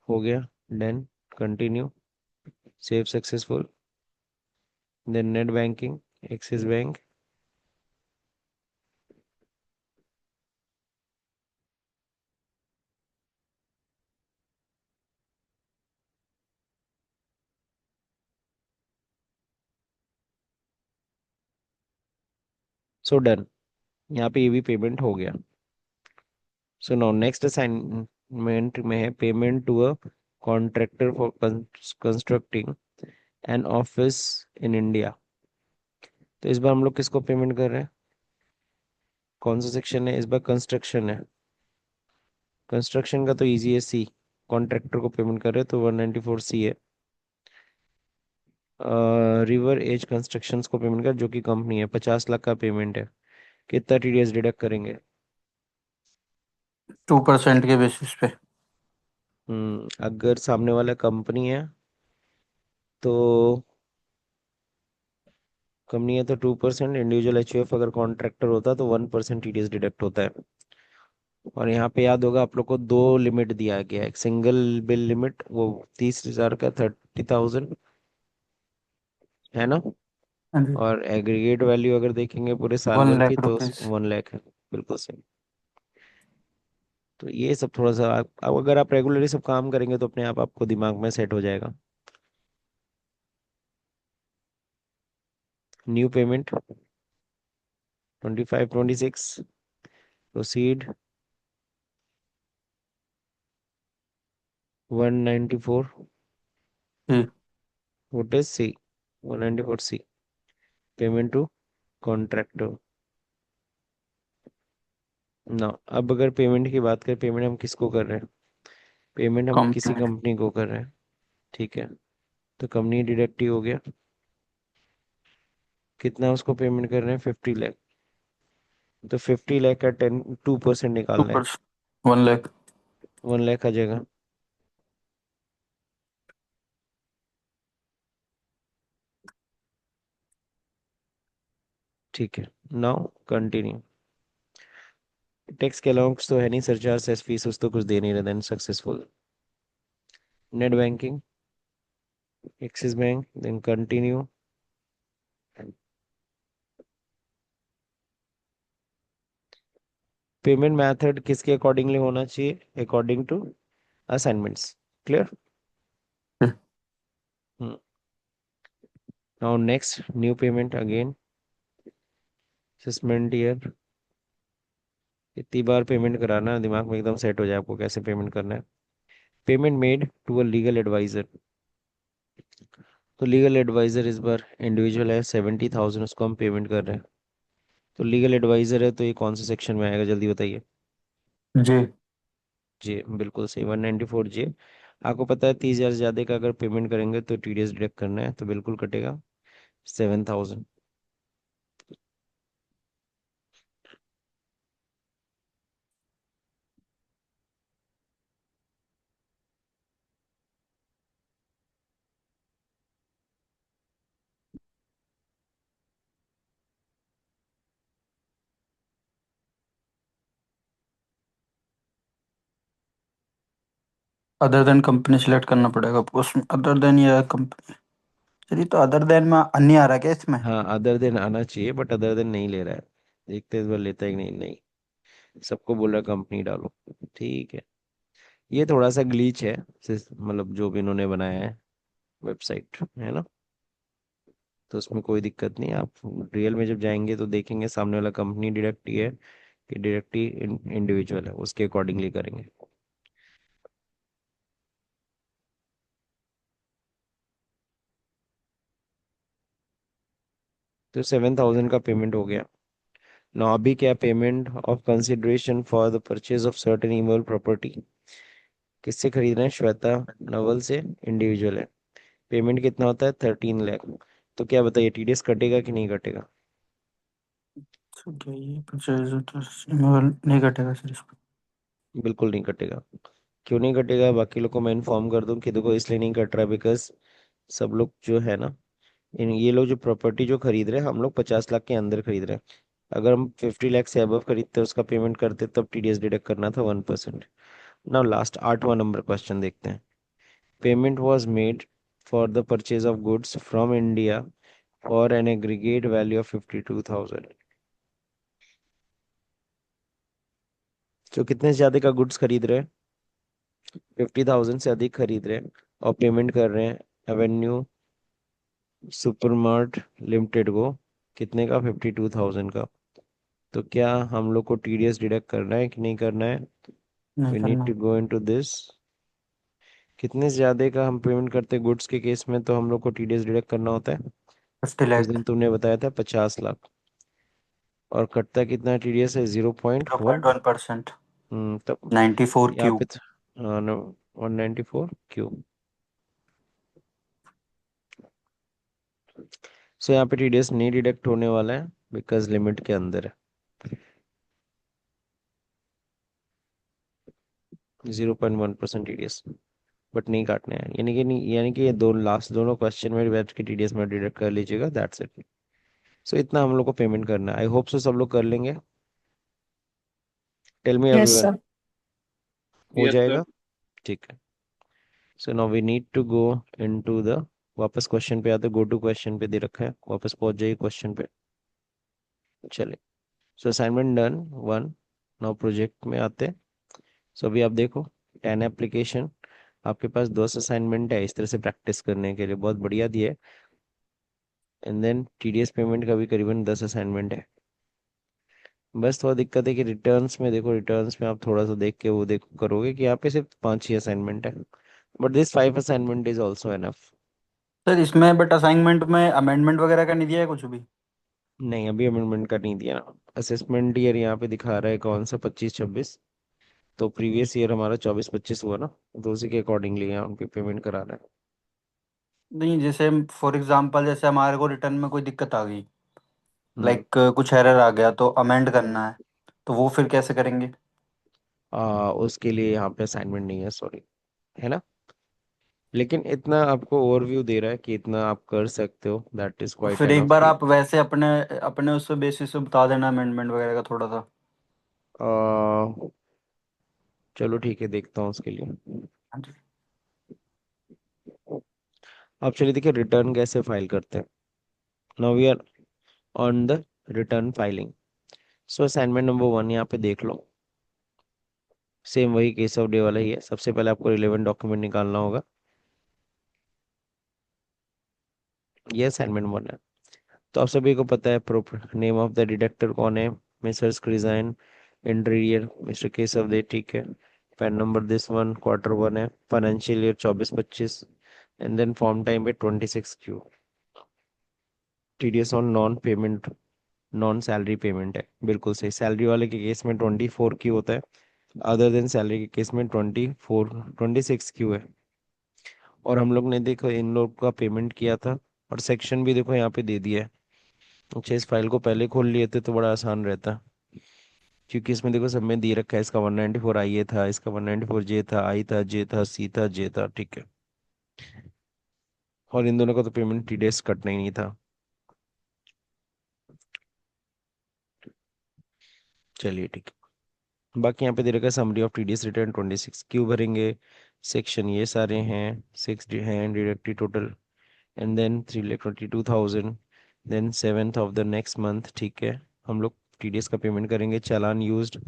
हो गया, done. Continue, save successful. Then net banking, Axis Bank, so done. यहाँ पे ये भी पेमेंट हो गया। सो नाउ नेक्स्ट असाइनमेंट में है payment to a contractor for constructing an office in India. तो इस बार हम लोग किसको पेमेंट कर रहे हैं? कौन सा सेक्शन है? इस बार कंस्ट्रक्शन है। कंस्ट्रक्शन का तो इजी है, सी। कॉन्ट्रैक्टर को पेमेंट कर रहे हैं तो 194C है। रिवर एज कंस्ट्रक्शंस को पेमेंट कर, जो कि कंपनी है, 50 लाख का पेमेंट है। कितना TDS डिडक्ट करेंगे? 2% के बेसिस पे। अगर सामने वाला कंपनी है तो, कंपनी है तो 2%, इंडिविजुअल HUF अगर कॉन्ट्रैक्टर होता है तो 1% TDS डिडक्ट होता है। और यहाँ पे याद होगा आप लोग को दो लिमिट दिया गया है, एक सिंगल बिल लिमिट वो 30,000 का, 30,000 है ना। हाँ जी। और एग्रीगेट वैल्यू अगर देखेंगे पूरे साल 1 भर की लाख तो रुपीज 1 लाख है, बिल्कुल सही। तो ये सब थोड़ा सा अब अगर आप रेगुलरली सब काम करेंगे तो अपने आप आपको दिमाग में सेट हो जाएगा। New payment 25-26, proceed. 194, जी। What is C? 194C, payment to contractor. ना, अब अगर पेमेंट की बात करें, पेमेंट हम किसको कर रहे हैं? पेमेंट हम किसी कंपनी। कंपनी को कर रहे हैं, ठीक है। तो कंपनी डिडक्ट ही हो गया। कितना उसको पेमेंट कर रहे हैं? 50 लाख। तो 50 लाख का 2% टू निकालना है, परसेंट 1 लाख। 1 लाख आ जाएगा। ठीक है, नाउ कंटिन्यू। टैक्स के अलावा कुछ तो है नहीं, सरचार्ज सेस फीस उस तो कुछ दे नहीं रहे, then successful. Net banking, Axis Bank, then continue. Payment method किसके अकॉर्डिंगली होना चाहिए? According to assignments. Clear? Now next, new payment again, assessment year. इतनी बार पेमेंट कराना, दिमाग में एकदम सेट हो जाए आपको कैसे पेमेंट करना है। Payment made to a legal advisor. तो लीगल एडवाइजर इस बार इंडिविजुअल है, 70,000 उसको हम पेमेंट कर रहे हैं। तो लीगल एडवाइजर है तो ये कौन से सेक्शन में आएगा, जल्दी बताइए। जी। जी बिल्कुल सही, 194 जी। आपको पता है 30,000 से ज्यादा का अगर पेमेंट करेंगे तो टीडीएस डिडक्ट करना है, तो बिल्कुल कटेगा 7,000। अदर देन कंपनी सिलेक्ट करना पड़ेगा उसमें, अदर देन या कंपनी। चलिए, तो अदर देन में अन्य आ रहा है क्या इसमें? हाँ अदर देन आना चाहिए, बट अदर देन नहीं ले रहा है। देखते हैं इस बार लेता है कि नहीं। नहीं, सबको बोल रहा है कंपनी डालो। ठीक है, ये थोड़ा सा ग्लीच है, मतलब जो भी इन्होंने बनाया है वेबसाइट, है ना। तो उसमें कोई दिक्कत नहीं, आप रियल में जब जाएंगे तो देखेंगे सामने वाला कंपनी डायरेक्ट ही है कि डायरेक्ट ही इंडिविजुअल है, उसके अकॉर्डिंगली करेंगे। तो 7,000 का पेमेंट हो गया। ना अभी क्या, payment of consideration for the purchase of certain immovable property. किससे खरीद रहे हैं? श्वेता नवल से, इंडिविजुअल है। पेमेंट कितना होता है? 13 लाख। तो क्या बताइए, टीडीएस कटेगा कि नहीं कटेगा? ठीक है, ये परचेज नहीं कटेगा सर इसमें। बिल्कुल नहीं कटेगा। क्यों नहीं कटेगा, बाकी लोग को मैं इन्फॉर्म कर दूं कि देखो इसलिए नहीं कट रहा, बिकॉज सब लोग जो है ना, इन ये लोग जो प्रॉपर्टी जो खरीद रहे हैं, हम लोग 50 लाख के अंदर खरीद रहे हैं। अगर हम 50 लाख से अबव खरीदते उसका पेमेंट करते तब टीडीएस डिडक्ट करना था 1%। नाउ लास्ट 8वां नंबर क्वेश्चन देखते हैं। Payment was made for the purchase of goods from India for an aggregate value of 52,000। जो कितने से ज्यादा का गुड्स खरीद रहे हैं? 50,000 से अधिक खरीद रहे हैं और पेमेंट कर रहे हैं एवेन्यू सुपरमार्ट लिमिटेड को। कितने का? 52,000 का। तो क्या हम लोग को टीडीएस डिडक्ट करना है कि नहीं करना है? नहीं वी नीड करना। To go into this. कितने से ज्यादा का हम पेमेंट करते हैं गुड्स के केस में तो हम लोग को टीडीएस डिडक्ट करना होता है? 50 उस लाख दिन तुमने बताया था 50 लाख। और कटता कितना टीडीएस है? 0.1। 0.1%। तब 94 यहाँ क्यू। पे 194 क्यू। सो यहाँ पे टीडीएस नहीं डिडक्ट होने वाला है, बिकॉज लिमिट के अंदर है। 0.1% टीडीएस, बट नहीं काटने हैं, यानी कि नहीं, यानी कि ये दो लास्ट दोनों क्वेश्चन में बैठ के टीडीएस में डिडक्ट कर लीजिएगा, दैट्स इट। सो इतना हम लोग को पेमेंट करना है, आई होप सो सब लोग कर लेंगे। Tell me Yes, everyone. sir. हो यस सर। जाएगा? ठीक है। So now we need to go into the, वापस क्वेश्चन पे आते, गो टू क्वेश्चन पे दे रखा है, वापस पहुंच जाइए क्वेश्चन पे। चलिए, सो असाइनमेंट डन 1। नाउ प्रोजेक्ट में आते। सो अभी आप देखो, 10 एप्लीकेशन, आपके पास 10 असाइनमेंट है इस तरह से प्रैक्टिस करने के लिए, बहुत बढ़िया दिया है। एंड देन टीडीएस पेमेंट का भी करीबन 10 असाइनमेंट है। बस थोड़ा दिक्कत है कि रिटर्न्स में देखो, रिटर्न्स में आप थोड़ा सा देख के वो देखो करोगे कि यहाँ पे सिर्फ 5 ही असाइनमेंट है, but this 5 assignment is also enough. Sir इसमें बट असाइनमेंट में अमेंडमेंट वगैरह का नहीं दिया है कुछ भी? नहीं, अभी अमेंडमेंट का नहीं दिया ना। असेसमेंट ईयर यहाँ पे दिखा रहा है कौन सा, 25-26। तो प्रीवियस ईयर हमारा 24-25 हुआ ना, तो उसी के अकॉर्डिंगली यहाँ उनकी पेमेंट करा रहा है। नहीं, जैसे फॉर एग्जांपल जैसे हमारे को रिटर्न में कोई दिक्कत आ गई, हम्म। लाइक कुछ एरर आ गया तो अमेंड करना है, तो वो फिर कैसे करेंगे? उसके लिए यहाँ पे असाइनमेंट नहीं है, सॉरी, है ना। लेकिन इतना आपको ओवरव्यू दे रहा है कि इतना आप कर सकते हो, दैट इज क्वाइट फिर एक एनफ बार कि आप वैसे अपने अपने उस बेसिस पे बता देना अमेंडमेंट वगैरह का थोड़ा सा। चलो ठीक है, देखता हूँ उसके लिए। हाँ जी। अब चलिए देखिए रिटर्न कैसे फाइल करते हैं। Now we are on the return filing. So assignment number 1 यहाँ पे देख लो, सेम वही केस ऑफ डे वाला ही है। सबसे पहले आपको रिलेवेंट डॉक्यूमेंट निकालना होगा, ये असाइनमेंट 1 है। तो आप सभी को पता है नेम ऑफ द डिडक्टर कौन है, मिस्टर क्रिजाइन, इंटीरियर मिस्टर केशव दे, ठीक है। PAN number this one, Q1 है, financial year 24-25, and then form time पे 26Q। TDS on non payment, non salary payment है, बिल्कुल सही। सैलरी वाले के केस में 24Q होता है, अदर देन सैलरी के केस में 26Q है। और हम लोग ने देखो इन लोग का पेमेंट किया था, और सेक्शन भी देखो यहाँ पे दे दिया है। अच्छा, इस फाइल को पहले खोल लिए थे तो बड़ा आसान रहता, क्योंकि इसमें देखो सब में दे रखा है। इसका 194 IA था, इसका 194J था, आई था, जे था, सी था, जे था, ठीक है। और इन दोनों का तो पेमेंट टीडीएस कटना ही नहीं था। चलिए ठीक है, बाकी यहाँ पे दे रखा है summary of TDS return 26Q भरेंगे। सेक्शन ये सारे हैं, 6 हैं deductive total, and then 3,22,000, then 7th of the next month, ठीक है। हम लोग टीडीएस का पेमेंट करेंगे। चालान यूज्ड,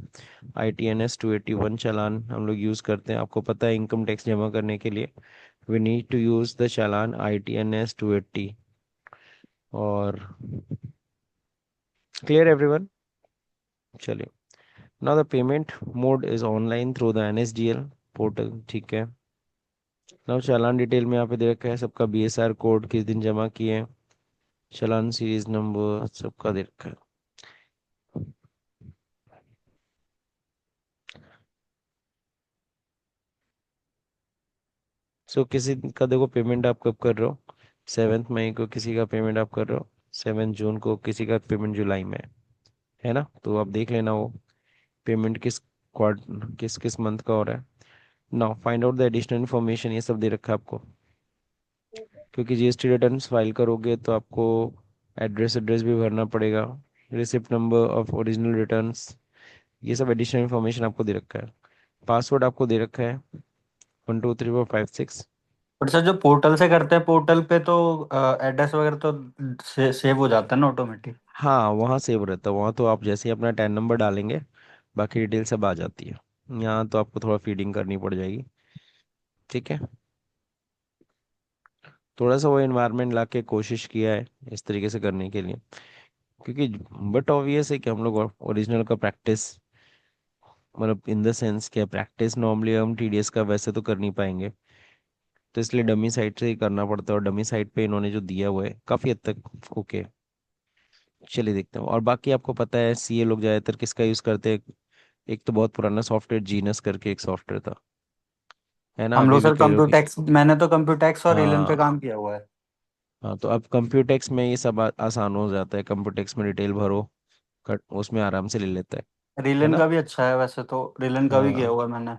ITNS 281 चालान हम लोग यूज़ करते हैं। आपको पता है इनकम टैक्स जमा करने के लिए we need to use the challan ITNS 280। और क्लियर एवरीवन? चलिए, now the payment mode is online through the NSDL portal, ठीक है। नाउ चालान डिटेल में यहाँ पे दे रखा है सबका BSR कोड, किस दिन जमा किए, चालान सीरीज नंबर सबका दे रखा है। सो किसी का देखो पेमेंट आप कब कर रहे हो, 7 मई को किसी का पेमेंट आप कर रहे हो, 7 जून को किसी का पेमेंट जुलाई में है ना। तो आप देख लेना वो पेमेंट किस किस मंथ का हो रहा है। Now find out the additional information, ये सब दे रखा है आपको, क्योंकि जीएसटी रिटर्न फाइल करोगे तो आपको एड्रेस एड्रेस भी भरना पड़ेगा, receipt number of original returns, ये सब एडिशनल इन्फॉर्मेशन आपको दे रखा है। पासवर्ड आपको दे रखा है 123456। पर सर जो पोर्टल से करते हैं पोर्टल पे तो एड्रेस वगैरह तो सेव हो जाता है ना ऑटोमेटिक। हाँ, वहाँ सेव रहता है, वहाँ तो आप जैसे ही अपना टैन नंबर डालेंगे बाकी डिटेल सब आ जाती है। यहाँ तो आपको थोड़ा फीडिंग करनी पड़ जाएगी, ठीक है। थोड़ा सा वो एनवायरनमेंट ला के कोशिश किया है इस तरीके से करने के लिए, क्योंकि बट ऑब्वियस है कि हम लोग ओरिजिनल का प्रैक्टिस, मतलब इन द सेंस क्या प्रैक्टिस नॉर्मली हम टीडीएस का वैसे तो कर नहीं पाएंगे, तो इसलिए डमी साइट से ही करना पड़ता है। और डमी साइट पे इन्होंने जो दिया हुआ है काफ़ी हद तक ओके। चलिए देखते हैं। और बाकी आपको पता है सीए लोग ज़्यादातर किसका यूज़ करते हैं, एक तो बहुत पुराना सॉफ्टवेयर जीनस करके एक सॉफ्टवेयर था, है ना, हम अभी लोग भी सर कई लोग कंप्यूटेक्स, मैंने तो कंप्यूटेक्स और एलियन पे हाँ। काम किया हुआ है। हाँ, तो अब कंप्यूटेक्स में ये सब आसान हो जाता है, कंप्यूटेक्स में डिटेल भरो, कट उसमें आराम से ले लेता है रिलेन ना। का भी अच्छा है वैसे, तो रिलेन का भी किया हाँ, हुआ है मैंने।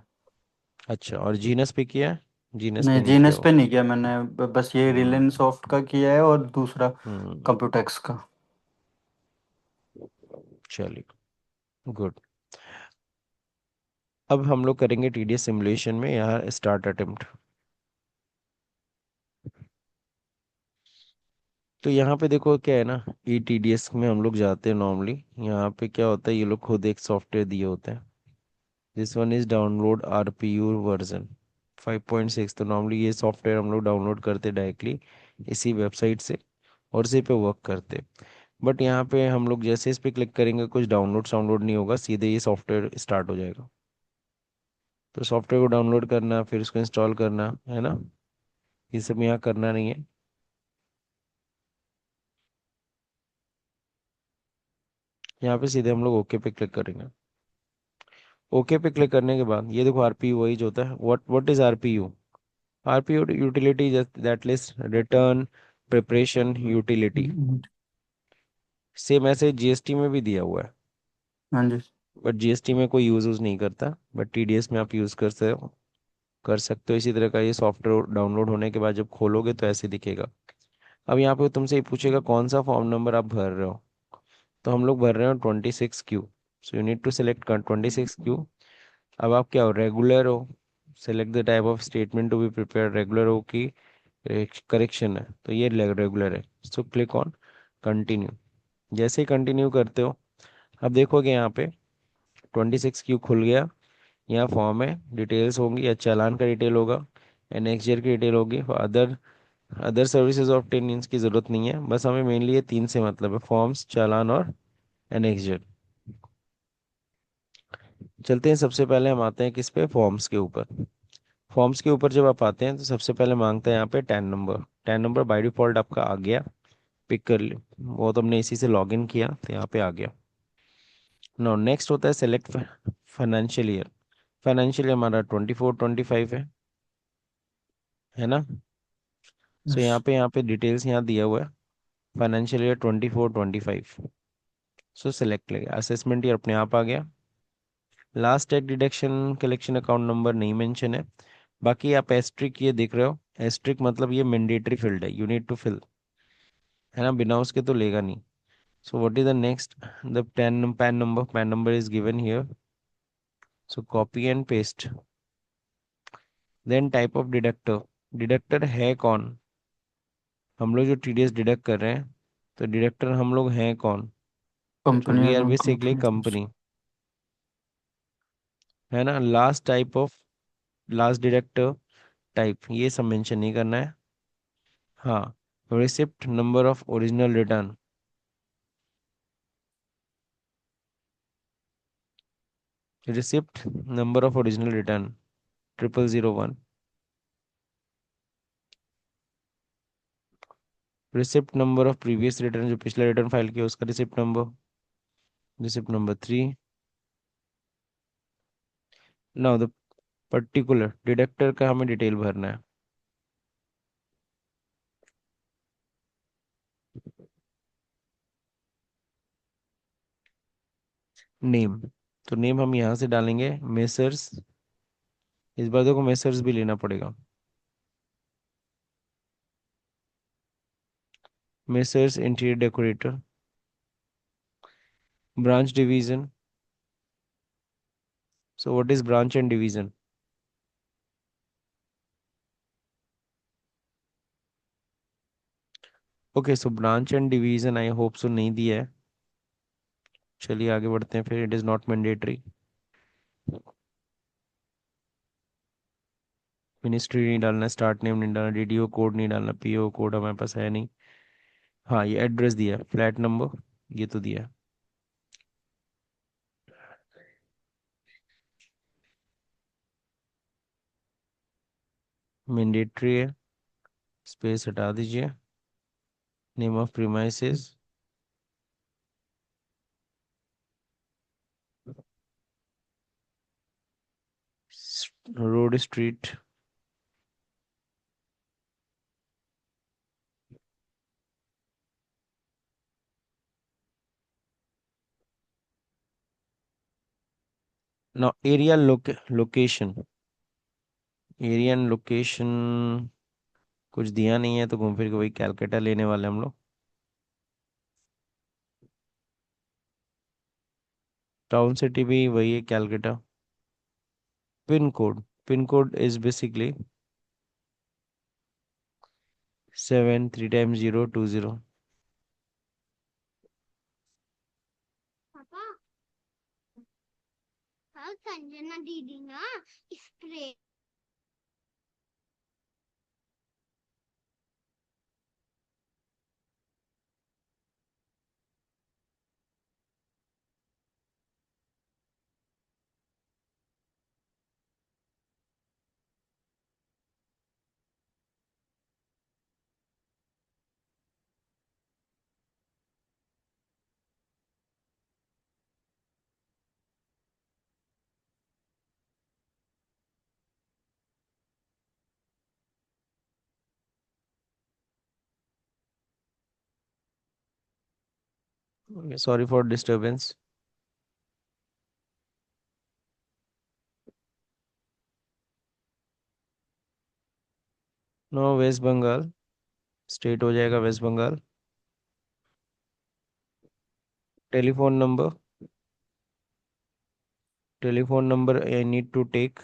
अच्छा, और जीनस पे किया है? जीनस पे नहीं, नहीं किया जीएनएस हो। पे नहीं किया मैंने, बस ये हम्म। रिलेन सॉफ्ट का किया है और दूसरा हम्म। कंप्यूटेक्स का। चलिए, गुड। अब हम लोग करेंगे टीडीएस सिमुलेशन में यहाँ स्टार्ट अटेम्प्ट। तो यहाँ पे देखो क्या है ना, ईटीडीएस में हम लोग जाते हैं नॉर्मली। यहाँ पे क्या होता है, ये लोग खुद एक सॉफ्टवेयर दिए होते हैं, this one is download RPU version 5.6। तो नॉर्मली ये सॉफ्टवेयर हम लोग डाउनलोड करते डायरेक्टली इसी वेबसाइट से, और इसी पे वर्क करते। बट यहाँ पे हम लोग जैसे इस पे क्लिक करेंगे कुछ डाउनलोड नहीं होगा, सीधे ये सॉफ्टवेयर स्टार्ट हो जाएगा। तो सॉफ्टवेयर को डाउनलोड करना, फिर उसको इंस्टॉल करना, है ना, ये सब यहाँ करना नहीं है। यहाँ पे सीधे हम लोग ओके पे क्लिक करेंगे। ओके पे क्लिक करने के बाद ये देखो RPU वही जो होता है, what is RPU? RPU utility that list return preparation utility, same ऐसे जीएसटी में भी दिया हुआ है, हाँ जी। बट जीएसटी में कोई यूज नहीं करता, बट टीडीएस में आप यूज कर सकते हो, कर सकते हो। इसी तरह का ये सॉफ्टवेयर डाउनलोड होने के बाद जब खोलोगे तो ऐसे दिखेगा। अब यहाँ पे तुमसे ये पूछेगा कौन सा फॉर्म नंबर आप भर रहे हो। तो हम लोग भर रहे हो 26Q। So you need to select 26Q। अब आप क्या हो, रेगुलर हो? Select the type of statement to be prepare. Regular हो कि करेक्शन है? तो ये रेगुलर है, सो क्लिक ऑन कंटिन्यू। जैसे ही कंटिन्यू करते हो, अब देखोगे यहाँ पे 26Q खुल गया। यहाँ फॉर्म है, डिटेल्स होंगी, या चालान का डिटेल होगा, एनेक्जर की डिटेल होगी। Other other services of 10 inch की ज़रूरत नहीं है, बस हमें मेनली ये तीन से मतलब है, फॉर्म्स, चालान और एनेक्जर। चलते हैं, सबसे पहले हम आते हैं किस पे, फॉर्म्स के ऊपर। फॉर्म्स के ऊपर जब आप आते हैं तो सबसे पहले मांगता है यहाँ पे 10 नंबर। 10 नंबर बाय डिफॉल्ट आपका आ गया, पिक कर ले, वो तो हमने इसी से लॉगिन किया तो यहाँ पे आ गया। नो, नेक्स्ट होता है select financial year. Financial year हमारा 24-25 है ना। So yes. यहाँ पे डिटेल्स यहाँ दिया हुआ है, फाइनेंशियल ईयर 24-25। सो सेलेक्ट लेगा, असेसमेंट ईयर अपने आप आ गया। Last tag deduction collection account number नहीं मेंशन है। बाकी आप एस्ट्रिक ये देख रहे हो, एस्ट्रिक मतलब ये मैंडेटरी फील्ड है, यू नीड टू फिल, है ना, बिना उसके तो लेगा नहीं। So what is the next, the PAN number is given here, so copy and paste. Then type of deductor, deductor है कौन, हम लोग जो टीडीएस डिडक्ट कर रहे हैं, तो डिडक्टर हम लोग हैं कौन, तो company we are account basically company. Company, है ना। Last type of, last deductor type ये सब मेंशन नहीं करना है। हाँ, receipt number of original return, receipt number of original return 0001। Receipt number of previous return, जो पिछला रिटर्न फाइल किया उसका receipt number, receipt number 3। Now the particular deductor का हमें डिटेल भरना है। नेम, तो नेम हम यहाँ से डालेंगे मेसर्स, इस बार देखो मेसर्स भी लेना पड़ेगा, messrs interior decorator. Branch division, so what is branch and division, okay. So branch and division I hope so नहीं दिया है, चलिए आगे बढ़ते हैं फिर, it is not mandatory. Ministry नहीं डालना, स्टार्ट नेम नहीं डालना, डीडीओ कोड नहीं डालना, पीओ कोड हमारे पास है नहीं। हाँ, ये एड्रेस दिया है, फ्लैट नंबर ये तो दिया है। मैंडेटरी है, स्पेस हटा दीजिए। Name of premises, road street, ना area location, area and location कुछ दिया नहीं है, तो घूम फिर के वही कैलकाटा लेने वाले हम लोग। टाउन सिटी भी वही है, Calcutta. Pin code is basically 7 3 times 0 2 0। पापा, कल संजना दीदी ना spray sorry for disturbance. No, West Bengal state हो जाएगा, West Bengal. Telephone number I need to take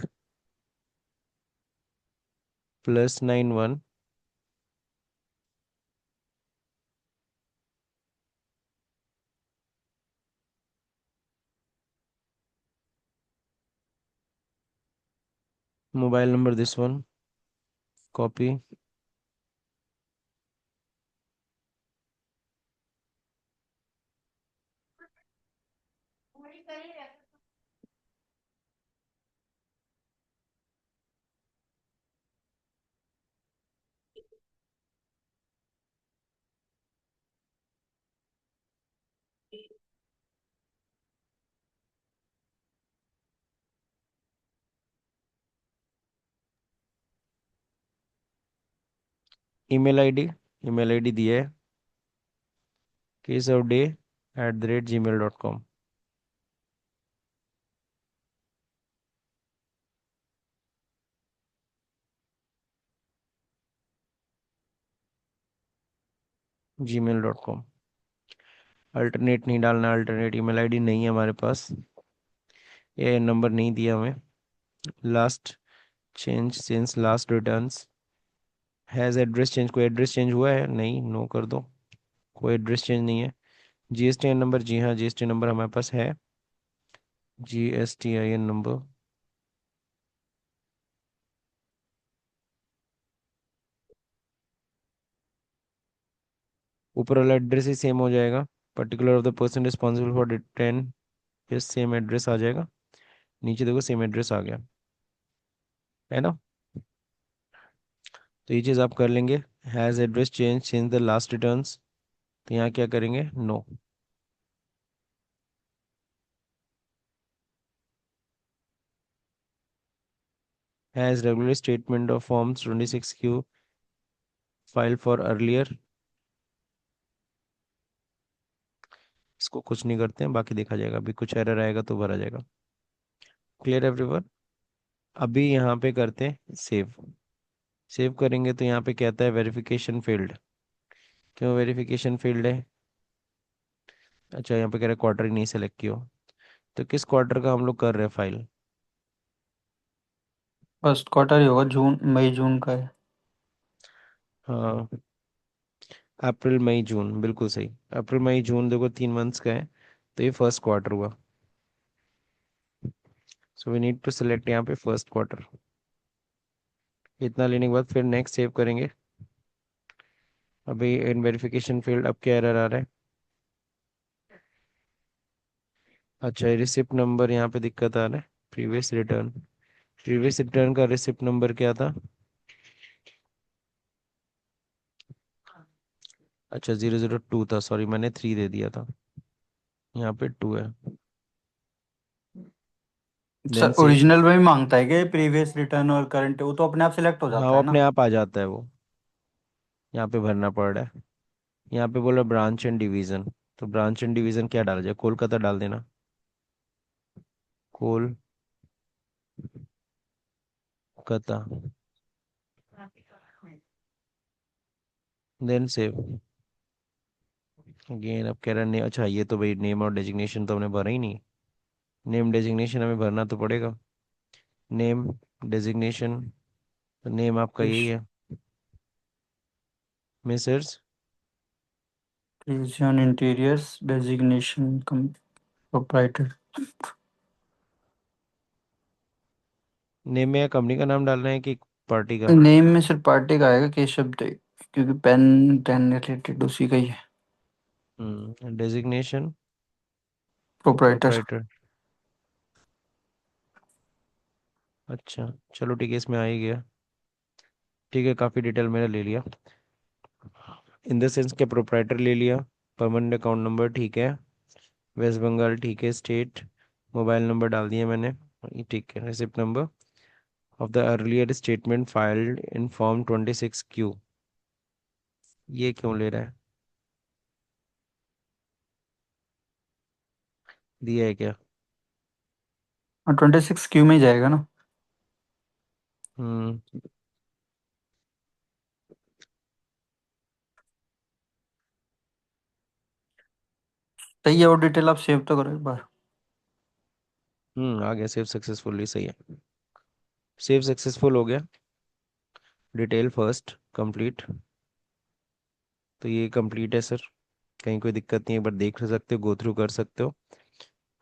+91। Mobile number this one, copy. Email ID दिया है, kesavday@gmail.com। gmail.com। अल्टरनेट नहीं डालना, अल्टरनेट ईमेल आईडी नहीं है हमारे पास, ये नंबर नहीं दिया हमें। Last change since last returns, has address change, कोई एड्रेस चेंज हुआ है? नहीं, नो कर दो, कोई एड्रेस चेंज नहीं है। जीएसटीआईएन नंबर, जी हाँ जीएसटी नंबर हमारे पास है, जीएसटीआईएन नंबर। ऊपर वाला एड्रेस ही सेम हो जाएगा, particular of the person responsible for detain, ये सेम एड्रेस आ जाएगा। नीचे देखो सेम एड्रेस आ गया, है ना? तो ये चीज़ आप कर लेंगे। Has address change since the last returns, तो यहाँ क्या करेंगे? No. Has regular statement of forms 26Q file for earlier, इसको कुछ नहीं करते हैं, बाकी देखा जाएगा, अभी कुछ एरर आएगा तो भरा जाएगा। Clear everyone? अभी यहाँ पे करते हैं सेव। सेव करेंगे तो यहाँ पे कहता है वेरिफिकेशन फेल्ड। क्यों वेरिफिकेशन फेल्ड है? अच्छा, यहाँ पे कह रहा है क्वार्टर ही नहीं सेलेक्ट किया। तो किस क्वार्टर का हम लोग कर रहे हैं फाइल? फर्स्ट क्वार्टर ही होगा, जून मई जून का है। हाँ, अप्रैल मई जून, बिल्कुल सही। अप्रैल मई जून देखो 3 मंथ्स का है, तो ये फर्स्ट क्वार्टर हुआ। So we need to select यहाँ पे फर्स्ट क्वार्टर। इतना लेने के बाद फिर नेक्स्ट सेव करेंगे। अभी इन वेरिफिकेशन फील्ड, अब क्या एरर आ रहा है? अच्छा, रिसिप्ट नंबर यहाँ पे दिक्कत आ रहा है। प्रीवियस रिटर्न का रिसिप्ट नंबर क्या था? अच्छा, 002 था, सॉरी मैंने 3 दे दिया था, यहाँ पे 2 है। Sir then save. ओरिजिनल में भी मांगता है कि प्रीवियस रिटर्न और करंट, वो तो अपने आप सिलेक्ट हो हाँ, जाता वो है अपने ना। आप आ जाता है वो, यहाँ पे भरना पड़ रहा है। यहाँ पे बोला ब्रांच एंड डिवीजन, तो ब्रांच एंड डिवीजन क्या डाला जाए? कोलकाता डाल देना, कोलकाता। Then save. अगेन अब कह रहा है अच्छा ये तो भाई नेम और डेजिग्नेशन तो हमने भरा ही नहीं। नेम डेजिग्नेशन हमें भरना तो पड़ेगा। नेम डेजिग्नेशन, तो नेम आपका यही है, Mrs. Creation interiors designation proprietor. Name में या कंपनी का नाम डालना है कि पार्टी का? नेम में सिर्फ पार्टी का आएगा, केशव दे, क्योंकि पेन टेन रिलेटेड उसी का ही है। Designation proprietor. प्रोप्राइटर। अच्छा, चलो ठीक है, इसमें आ ही गया। ठीक है, काफ़ी डिटेल मैंने ले लिया, इन द सेंस के प्रोप्राइटर ले लिया, परमानेंट अकाउंट नंबर ठीक है, वेस्ट बंगाल ठीक है, स्टेट, मोबाइल नंबर डाल दिया मैंने, ये ठीक है, receipt number of the earlier statement filed in form 26Q, ये क्यों ले रहा है? दिया है क्या? 26 क्यू में ही जाएगा ना। हम्म सही है, वो डिटेल आप सेव तो करो एक बार। आ गया, सेव सक्सेसफुली, सही है। सेव सक्सेसफुल हो गया। Detail first complete. तो ये कंप्लीट है सर, कहीं कोई दिक्कत नहीं है, एक बार देख सकते हो, गो थ्रू कर सकते हो।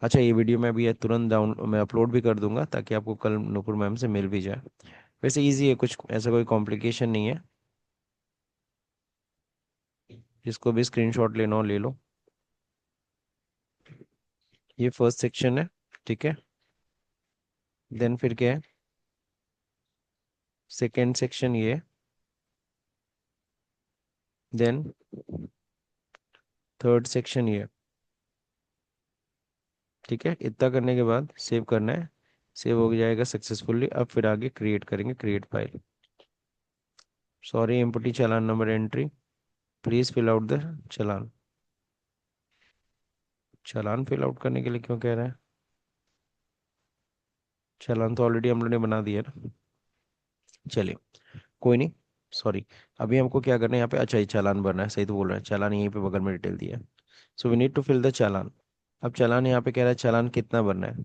अच्छा, ये वीडियो मैं अभी तुरंत डाउन मैं अपलोड भी कर दूंगा ताकि आपको कल नूपुर मैम से मिल भी जाए। वैसे इजी है, कुछ ऐसा कोई कॉम्प्लिकेशन नहीं है। जिसको भी स्क्रीनशॉट लेना हो ले लो। ये फर्स्ट सेक्शन है, ठीक है। देन फिर क्या है, सेकेंड सेक्शन ये। देन थर्ड सेक्शन ये। ठीक है, इतना करने के बाद सेव करना है। सेव हो जाएगा सक्सेसफुली। अब फिर आगे क्रिएट करेंगे, create file. Sorry, empty challan number entry, please fill out the challan. Challan fill out करने के लिए क्यों कह रहा है? चालान तो ऑलरेडी हम लोग ने बना दिया ना। चलिए, कोई नहीं, सॉरी। अभी हमको क्या करना है यहाँ पे? अच्छा, ये चालान भरना है, सही तो बोल रहे हैं, चालान यहीं पे बगल में डिटेल दिया है। So we need to fill the challan. अब चालान यहाँ पे कह रहा है चालान कितना भरना है। तो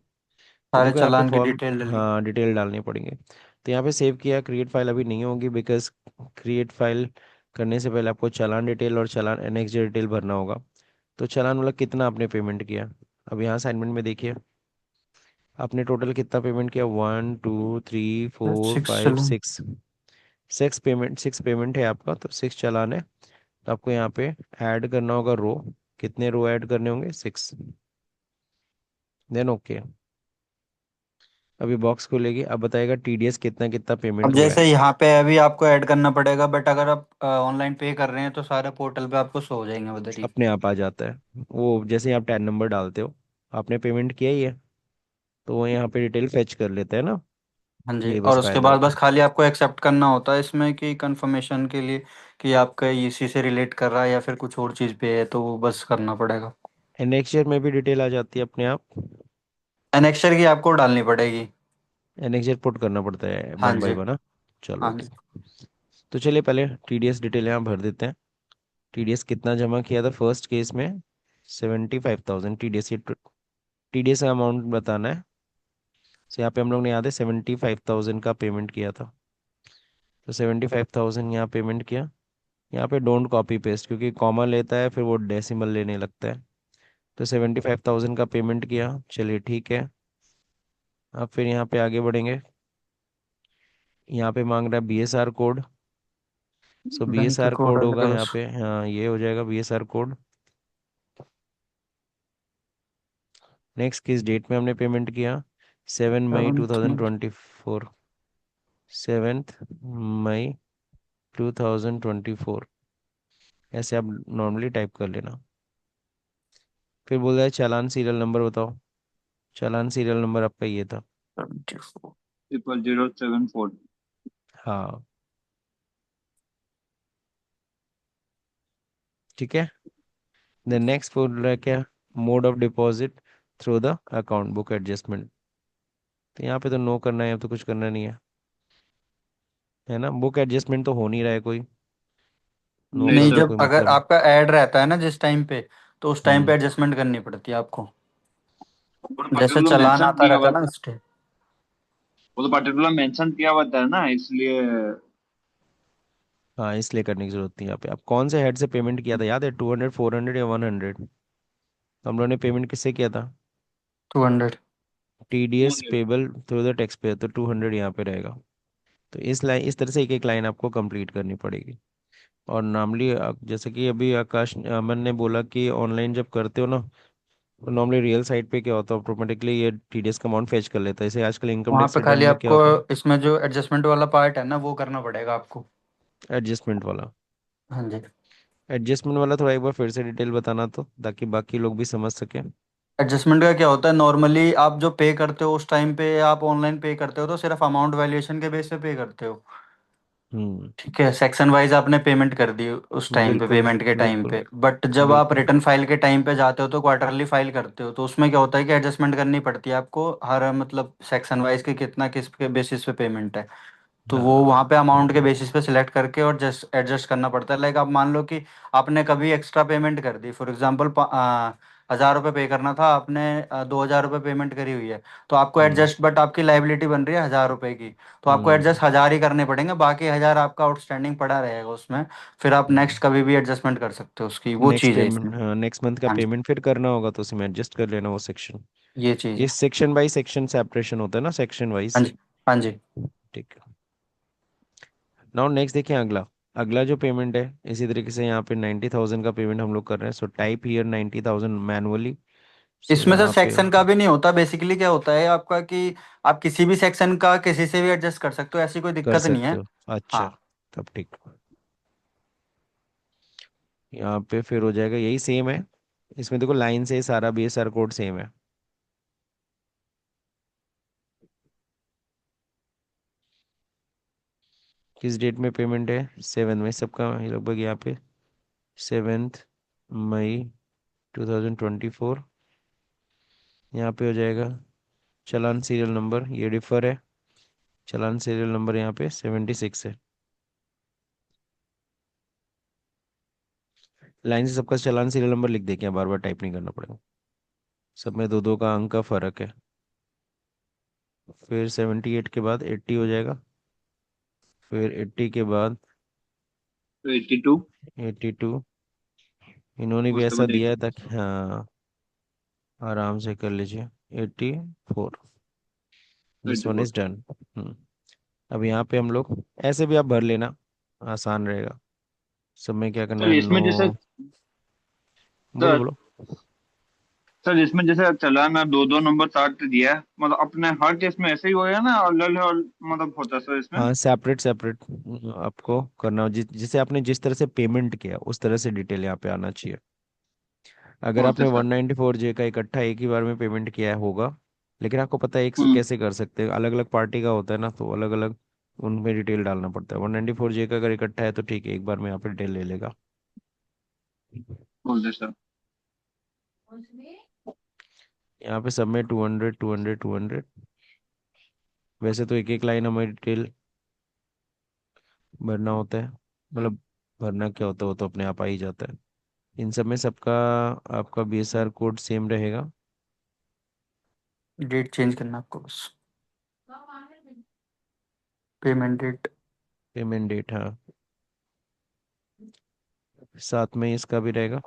सारे देखो यहाँ पे चालान की फॉर्म, डिटेल डली। हाँ डिटेल डालनी पड़ेंगे। तो यहाँ पे सेव किया, क्रिएट फाइल अभी नहीं होगी बिकॉज क्रिएट फाइल करने से पहले आपको चालान डिटेल और चालान एनेक्स डिटेल भरना होगा। तो चालान वाला कितना आपने पेमेंट किया? अब यहाँ असाइनमेंट में देखिए, आपने टोटल कितना पेमेंट किया? 1 2 3 4 6 5 चालान। 6। सिक्स पेमेंट है आपका, तो 6 चालान है। तो आपको यहाँ पे ऐड करना होगा रो। कितने रो ऐड करने होंगे? 6। Then okay. अभी बॉक्स खुलेगी, अब बताएगा टीडीएस कितना कितना अब पेमेंट हुआ जैसे है। यहाँ पे अभी आपको ऐड करना पड़ेगा, बट अगर आप ऑनलाइन पे कर रहे हैं तो सारे पोर्टल पे आपको शो हो जाएंगे उधर ही। अपने आप आ जाता है वो, जैसे ही आप टैन नंबर डालते हो। आपने पेमेंट किया ही है, तो वो यहाँ पे डिटेल फेच कर लेता है ना। हाँ जी, ये और बस उसके फायदा बाद होता बस है। खाली आपको एक्सेप्ट करना होता है इसमें कि कंफर्मेशन के लिए कि आपका इसी से रिलेट कर रहा है या फिर कुछ और चीज़ पे है, तो वो बस करना पड़ेगा। एनेक्चर में भी डिटेल आ जाती है अपने आप। एनेक्स्चर की आपको डालनी पड़ेगी। एनेक्चर पुट करना पड़ता है हाँ वन जी। बाय वन, हाँ। चलो हाँ ओके। जी। तो चलिए पहले टीडीएस डिटेल यहाँ भर देते हैं। टीडीएस कितना जमा किया था फर्स्ट केस में? 75,000 टीडीएस। ये टीडीएस का अमाउंट बताना है। तो यहाँ पे हम लोग ने याद है 75,000 का पेमेंट किया था। तो 75,000 यहाँ पेमेंट किया। यहाँ पे डोंट कॉपी पेस्ट, क्योंकि कॉमा लेता है फिर वो डेसिमल लेने लगता है। तो 75,000 का पेमेंट किया, चलिए ठीक है। अब फिर यहाँ पे आगे बढ़ेंगे। यहाँ पे मांग रहा है बीएसआर कोड। सो बैंक के बीएसआर कोड कोड होगा अलग यहाँ बस। पे, हाँ ये हो जाएगा बीएसआर कोड। नेक्स्ट किस डेट में हमने पेमेंट किया? 7 मई टू 7 थाउजेंड में। ट्वेंटी फोर 7 मई 2024। ऐसे आप नॉर्मली टाइप कर लेना। फिर बोल रहा है चालान सीरियल नंबर बताओ। चालान सीरियल नंबर आपका ये था। 74। 00074। हाँ, ठीक है। देन नेक्स्ट बोल रहा है क्या? Mode of deposit through the account book adjustment. तो यहाँ पे तो नो करना है, अब तो कुछ करना नहीं है ना। बुक एडजस्टमेंट तो हो नहीं रहा है कोई। नो नहीं नहीं, करके सर। जब कोई अगर मतलब नहीं। आपका ऐड रहता है ना जिस टाइम पे, तो उस टाइम पे हम्म। एडजस्टमेंट करनी पड़ती है आपको। वो तो जैसे पर्टिकुलर चालान मेंशन आता किया रहता हुआ है ना था। उस टाइम। वो तो पर्टिकुलर मेंशन किया हुआ था ना, इसलिए। हाँ, इसलिए करने की जरूरत नहीं। यहाँ पे आप कौन से हेड से पेमेंट किया था याद है? 200, 400 या 100? हम लोगों ने पेमेंट किससे किया था? 200। TDS payable through the tax payer, तो 200 यहाँ पे रहेगा। तो इस लाइन, इस तरह से एक एक लाइन आपको कंप्लीट करनी पड़ेगी। और नॉर्मली जैसे कि अभी आकाश अमन ने बोला कि ऑनलाइन जब करते हो ना, तो नॉर्मली रियल साइट पे क्या होता है, ऑटोमेटिकली ये टीडीएस का अमाउंट फेच कर लेता है। जैसे आजकल इनकम वहां टैक्स पे रिटर्न खाली में क्या आपको होता है, इसमें जो एडजस्टमेंट वाला पार्ट है ना वो करना पड़ेगा आपको। एडजस्टमेंट वाला। हाँ जी। एडजस्टमेंट वाला थोड़ा एक बार फिर से डिटेल बताना तो, ताकि बाकी लोग भी समझ सकें। एडजस्टमेंट का क्या होता है, नॉर्मली आप जो पे करते हो उस टाइम पे आप ऑनलाइन पे करते हो तो सिर्फ अमाउंट वैल्यूएशन के बेस पे पे करते हो। हम्म। ठीक है, सेक्शन वाइज आपने पेमेंट कर दी उस टाइम पे, बिल्कुल पेमेंट के टाइम बिल्कुल पे। बट जब आप बिल्कुल। रिटर्न फाइल के टाइम पे जाते हो तो क्वार्टरली फाइल करते हो, तो उसमें क्या होता है कि एडजस्टमेंट करनी पड़ती है आपको हर मतलब सेक्शन वाइज के कितना किस के बेसिस पे पेमेंट है। तो वो हाँ वहाँ पे अमाउंट के बेसिस पे सिलेक्ट करके और जस्ट एडजस्ट करना पड़ता है। लाइक आप मान लो कि आपने कभी एक्स्ट्रा पेमेंट कर दी, फॉर एग्जांपल ₹1,000 पे करना था, आपने ₹2,000 पेमेंट करी हुई है, तो आपको हम्म। एडजस्ट, बट आपकी लाइबिलिटी बन रही है ₹1,000 की, तो आपको हम्म। एडजस्ट 1,000 ही करने पड़ेंगे, बाकी 1,000 आपका आउटस्टैंडिंग पड़ा रहेगा उसमें। फिर आप नेक्स्ट कभी भी एडजस्टमेंट कर सकते हो, उसकी वो नेक्स्ट चीज़ है पेमेंट, इसमें। हाँ नेक्स्ट मंथ का हाँ जी, पेमेंट फिर करना होगा तो उसमें एडजस्ट कर लेना वो सेक्शन। ये चीज़ ये है। सेक्शन बाय सेक्शन सेपरेशन होता है ना, सेक्शन हाँ वाइज। जी। हाँ जी। ठीक है। नाउ नेक्स्ट देखिए अगला। अगला जो पेमेंट है, इसी तरीके से यहाँ पे 90,000 का पेमेंट हम लोग कर रहे हैं, सो टाइप हियर 90,000 मैनुअली। सो इसमें सर यहाँ पे सेक्शन का भी नहीं होता, बेसिकली क्या होता है आपका कि आप किसी भी सेक्शन का किसी से भी एडजस्ट कर सकते हो, ऐसी कोई कर दिक्कत नहीं सकते है। हो। अच्छा, हाँ। तब ठीक। यहाँ पे फिर हो जाएगा यही सेम है। इसमें देखो लाइन से सारा BSR कोड सेम है। किस डेट में पेमेंट है? 7 में सबका ये लगभग यहाँ पे 7 मई 2024। यहाँ पे हो जाएगा चालान सीरियल नंबर, ये डिफर है। चालान सीरियल नंबर यहाँ पे 76 है। लाइन से सबका चालान सीरियल नंबर लिख दे, क्या बार बार टाइप नहीं करना पड़ेगा। सब में दो दो का अंक का फर्क है। फिर 78 के बाद 80 हो जाएगा। फिर 80 के बाद तो 82। 82। इन्होंने भी उसके ऐसा बाद दिया है 80। ताकि हाँ आराम से कर लीजिए। 84। This one 84। Is done. अब यहाँ पे हम लोग ऐसे भी आप भर लेना, आसान रहेगा। सब में क्या करना सर है, नो। इसमें जैसे बोलो सर बोलो। सर इसमें जैसे चालान में दो दो नंबर काट दिया है, मतलब अपने हर केस में ऐसे ही होएगा ना, और मतलब होता है सर इसमें। हाँ सेपरेट सेपरेट आपको करना हो, जिसे आपने जिस तरह से पेमेंट किया उस तरह से डिटेल यहाँ पे आना चाहिए। अगर ओके आपने सर। 194J का इकट्ठा एक ही बार में पेमेंट किया है होगा, लेकिन आपको पता है एक से हम्म। कैसे कर सकते हैं, अलग अलग पार्टी का होता है ना, तो अलग अलग उनमें डिटेल डालना पड़ता है। 194J का अगर इकट्ठा है तो ठीक है, एक बार में यहाँ पे डिटेल ले लेगा। बोल दे सर। यहाँ पे सब में 200 200 200। वैसे तो एक एक लाइन हमें डिटेल भरना होता है, मतलब भरना क्या होता है वो तो अपने आप आ ही जाता है। इन सब में सबका आपका BSR कोड सेम रहेगा। डेट चेंज करना आपको बस, पेमेंट डेट। पेमेंट डेट, हाँ साथ में इसका भी रहेगा।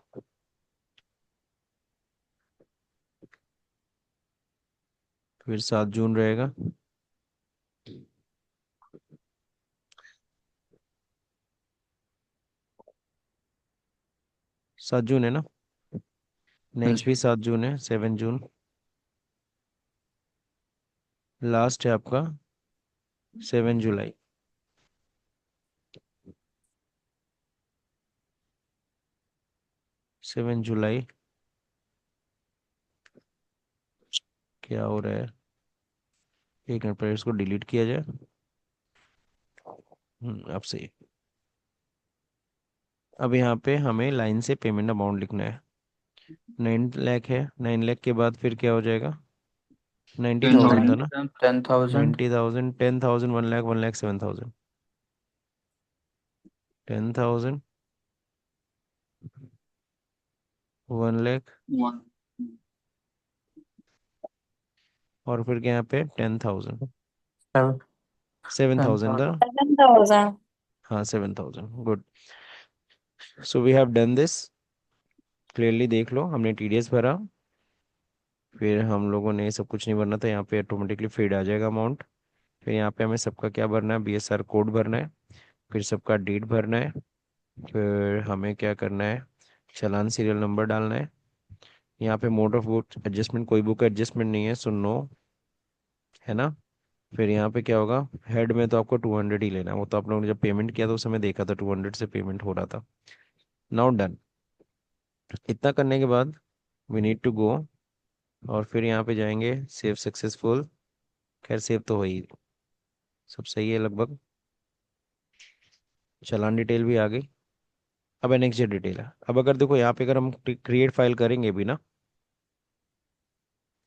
फिर 7 जून रहेगा। 7 जून है ना? हाँ नेक्स्ट जी। भी 7 जून है, 7 जून। लास्ट है आपका 7 जुलाई। 7 जुलाई। क्या हो रहा है? एक मिनट पहले इसको डिलीट किया जाए। अब सही। अब यहाँ पे हमें लाइन से पेमेंट अमाउंट लिखना है। 9 लाख है, 9 लाख के बाद फिर क्या हो जाएगा? नाइन्टी टेन थाउजेंड था थाउजेंड ना? 10,000। 90,000, 10,000, 1 लाख, 1 लाख 7,000। 10,000, 1 लाख, वन। और फिर क्या यहाँ पे 10,000, 10,000। 7,000 था। 7,000। हाँ 7,000, good. So we have done this. Clearly देख लो, हमने TDS भरा, फिर हम लोगों ने सब कुछ नहीं भरना था, यहाँ पे ऑटोमेटिकली फेड आ जाएगा अमाउंट। फिर यहाँ पे हमें सबका क्या भरना है, BSR कोड भरना है। फिर सबका डेट भरना है। फिर हमें क्या करना है, चालान सीरियल नंबर डालना है। यहाँ पे मोड ऑफ बुक एडजस्टमेंट, कोई बुक एडजस्टमेंट नहीं है, सो नो, है ना? फिर यहाँ पे क्या होगा, हेड में तो आपको 200 ही लेना है, वो तो आप लोगों ने जब पेमेंट किया तो उस समय देखा था 200 से पेमेंट हो रहा था। Now done. इतना करने के बाद वी नीड टू गो, और फिर यहाँ पे जाएंगे सेव सक्सेसफुल। खैर सेव तो हो ही, सब सही है लगभग। चालान डिटेल भी आ गई। अब एनेक्जर डिटेल है। अब अगर देखो यहाँ पे अगर हम क्रिएट फाइल करेंगे भी ना,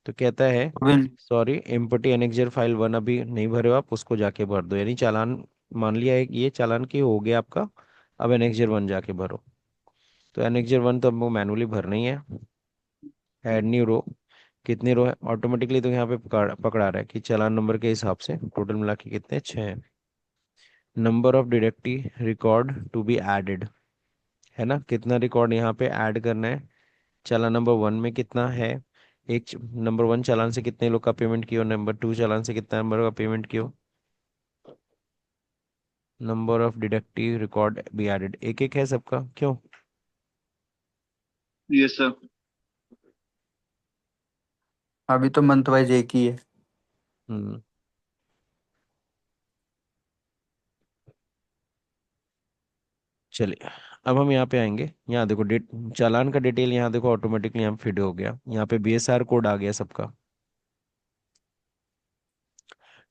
तो कहता है win. Sorry empty annexure file 1 अभी नहीं भरे हो आप, उसको जाके भर दो। यानी चालान मान लिया है कि ये चालान की हो गया आपका, अब एनेक्जर 1 जाके भरो। तो एनेक्जर 1 तो हमको मैनुअली भरना ही है। ऐड न्यू रो, कितनी रो है ऑटोमेटिकली, तो यहाँ पे पकड़ा रहा है कि चालान नंबर के हिसाब से टोटल मिला के कितने 6। Number of deductee record to be added, है ना, कितना रिकॉर्ड यहाँ पे ऐड करना है। चालान नंबर 1 में कितना है, नंबर 1 चालान से कितने लोग का पेमेंट किया, नंबर 2 चालान से कितना नंबर का पेमेंट किया। Number of deductive record be added, एक एक है सबका, क्यों। Yes sir. अभी तो मंथ वाइज एक ही है। हम्म चलिए, अब हम यहाँ पे आएंगे, यहाँ देखो डेट, चालान का डिटेल यहाँ देखो ऑटोमेटिकली यहाँ फिट हो गया, यहाँ पे बीएसआर कोड आ गया सबका,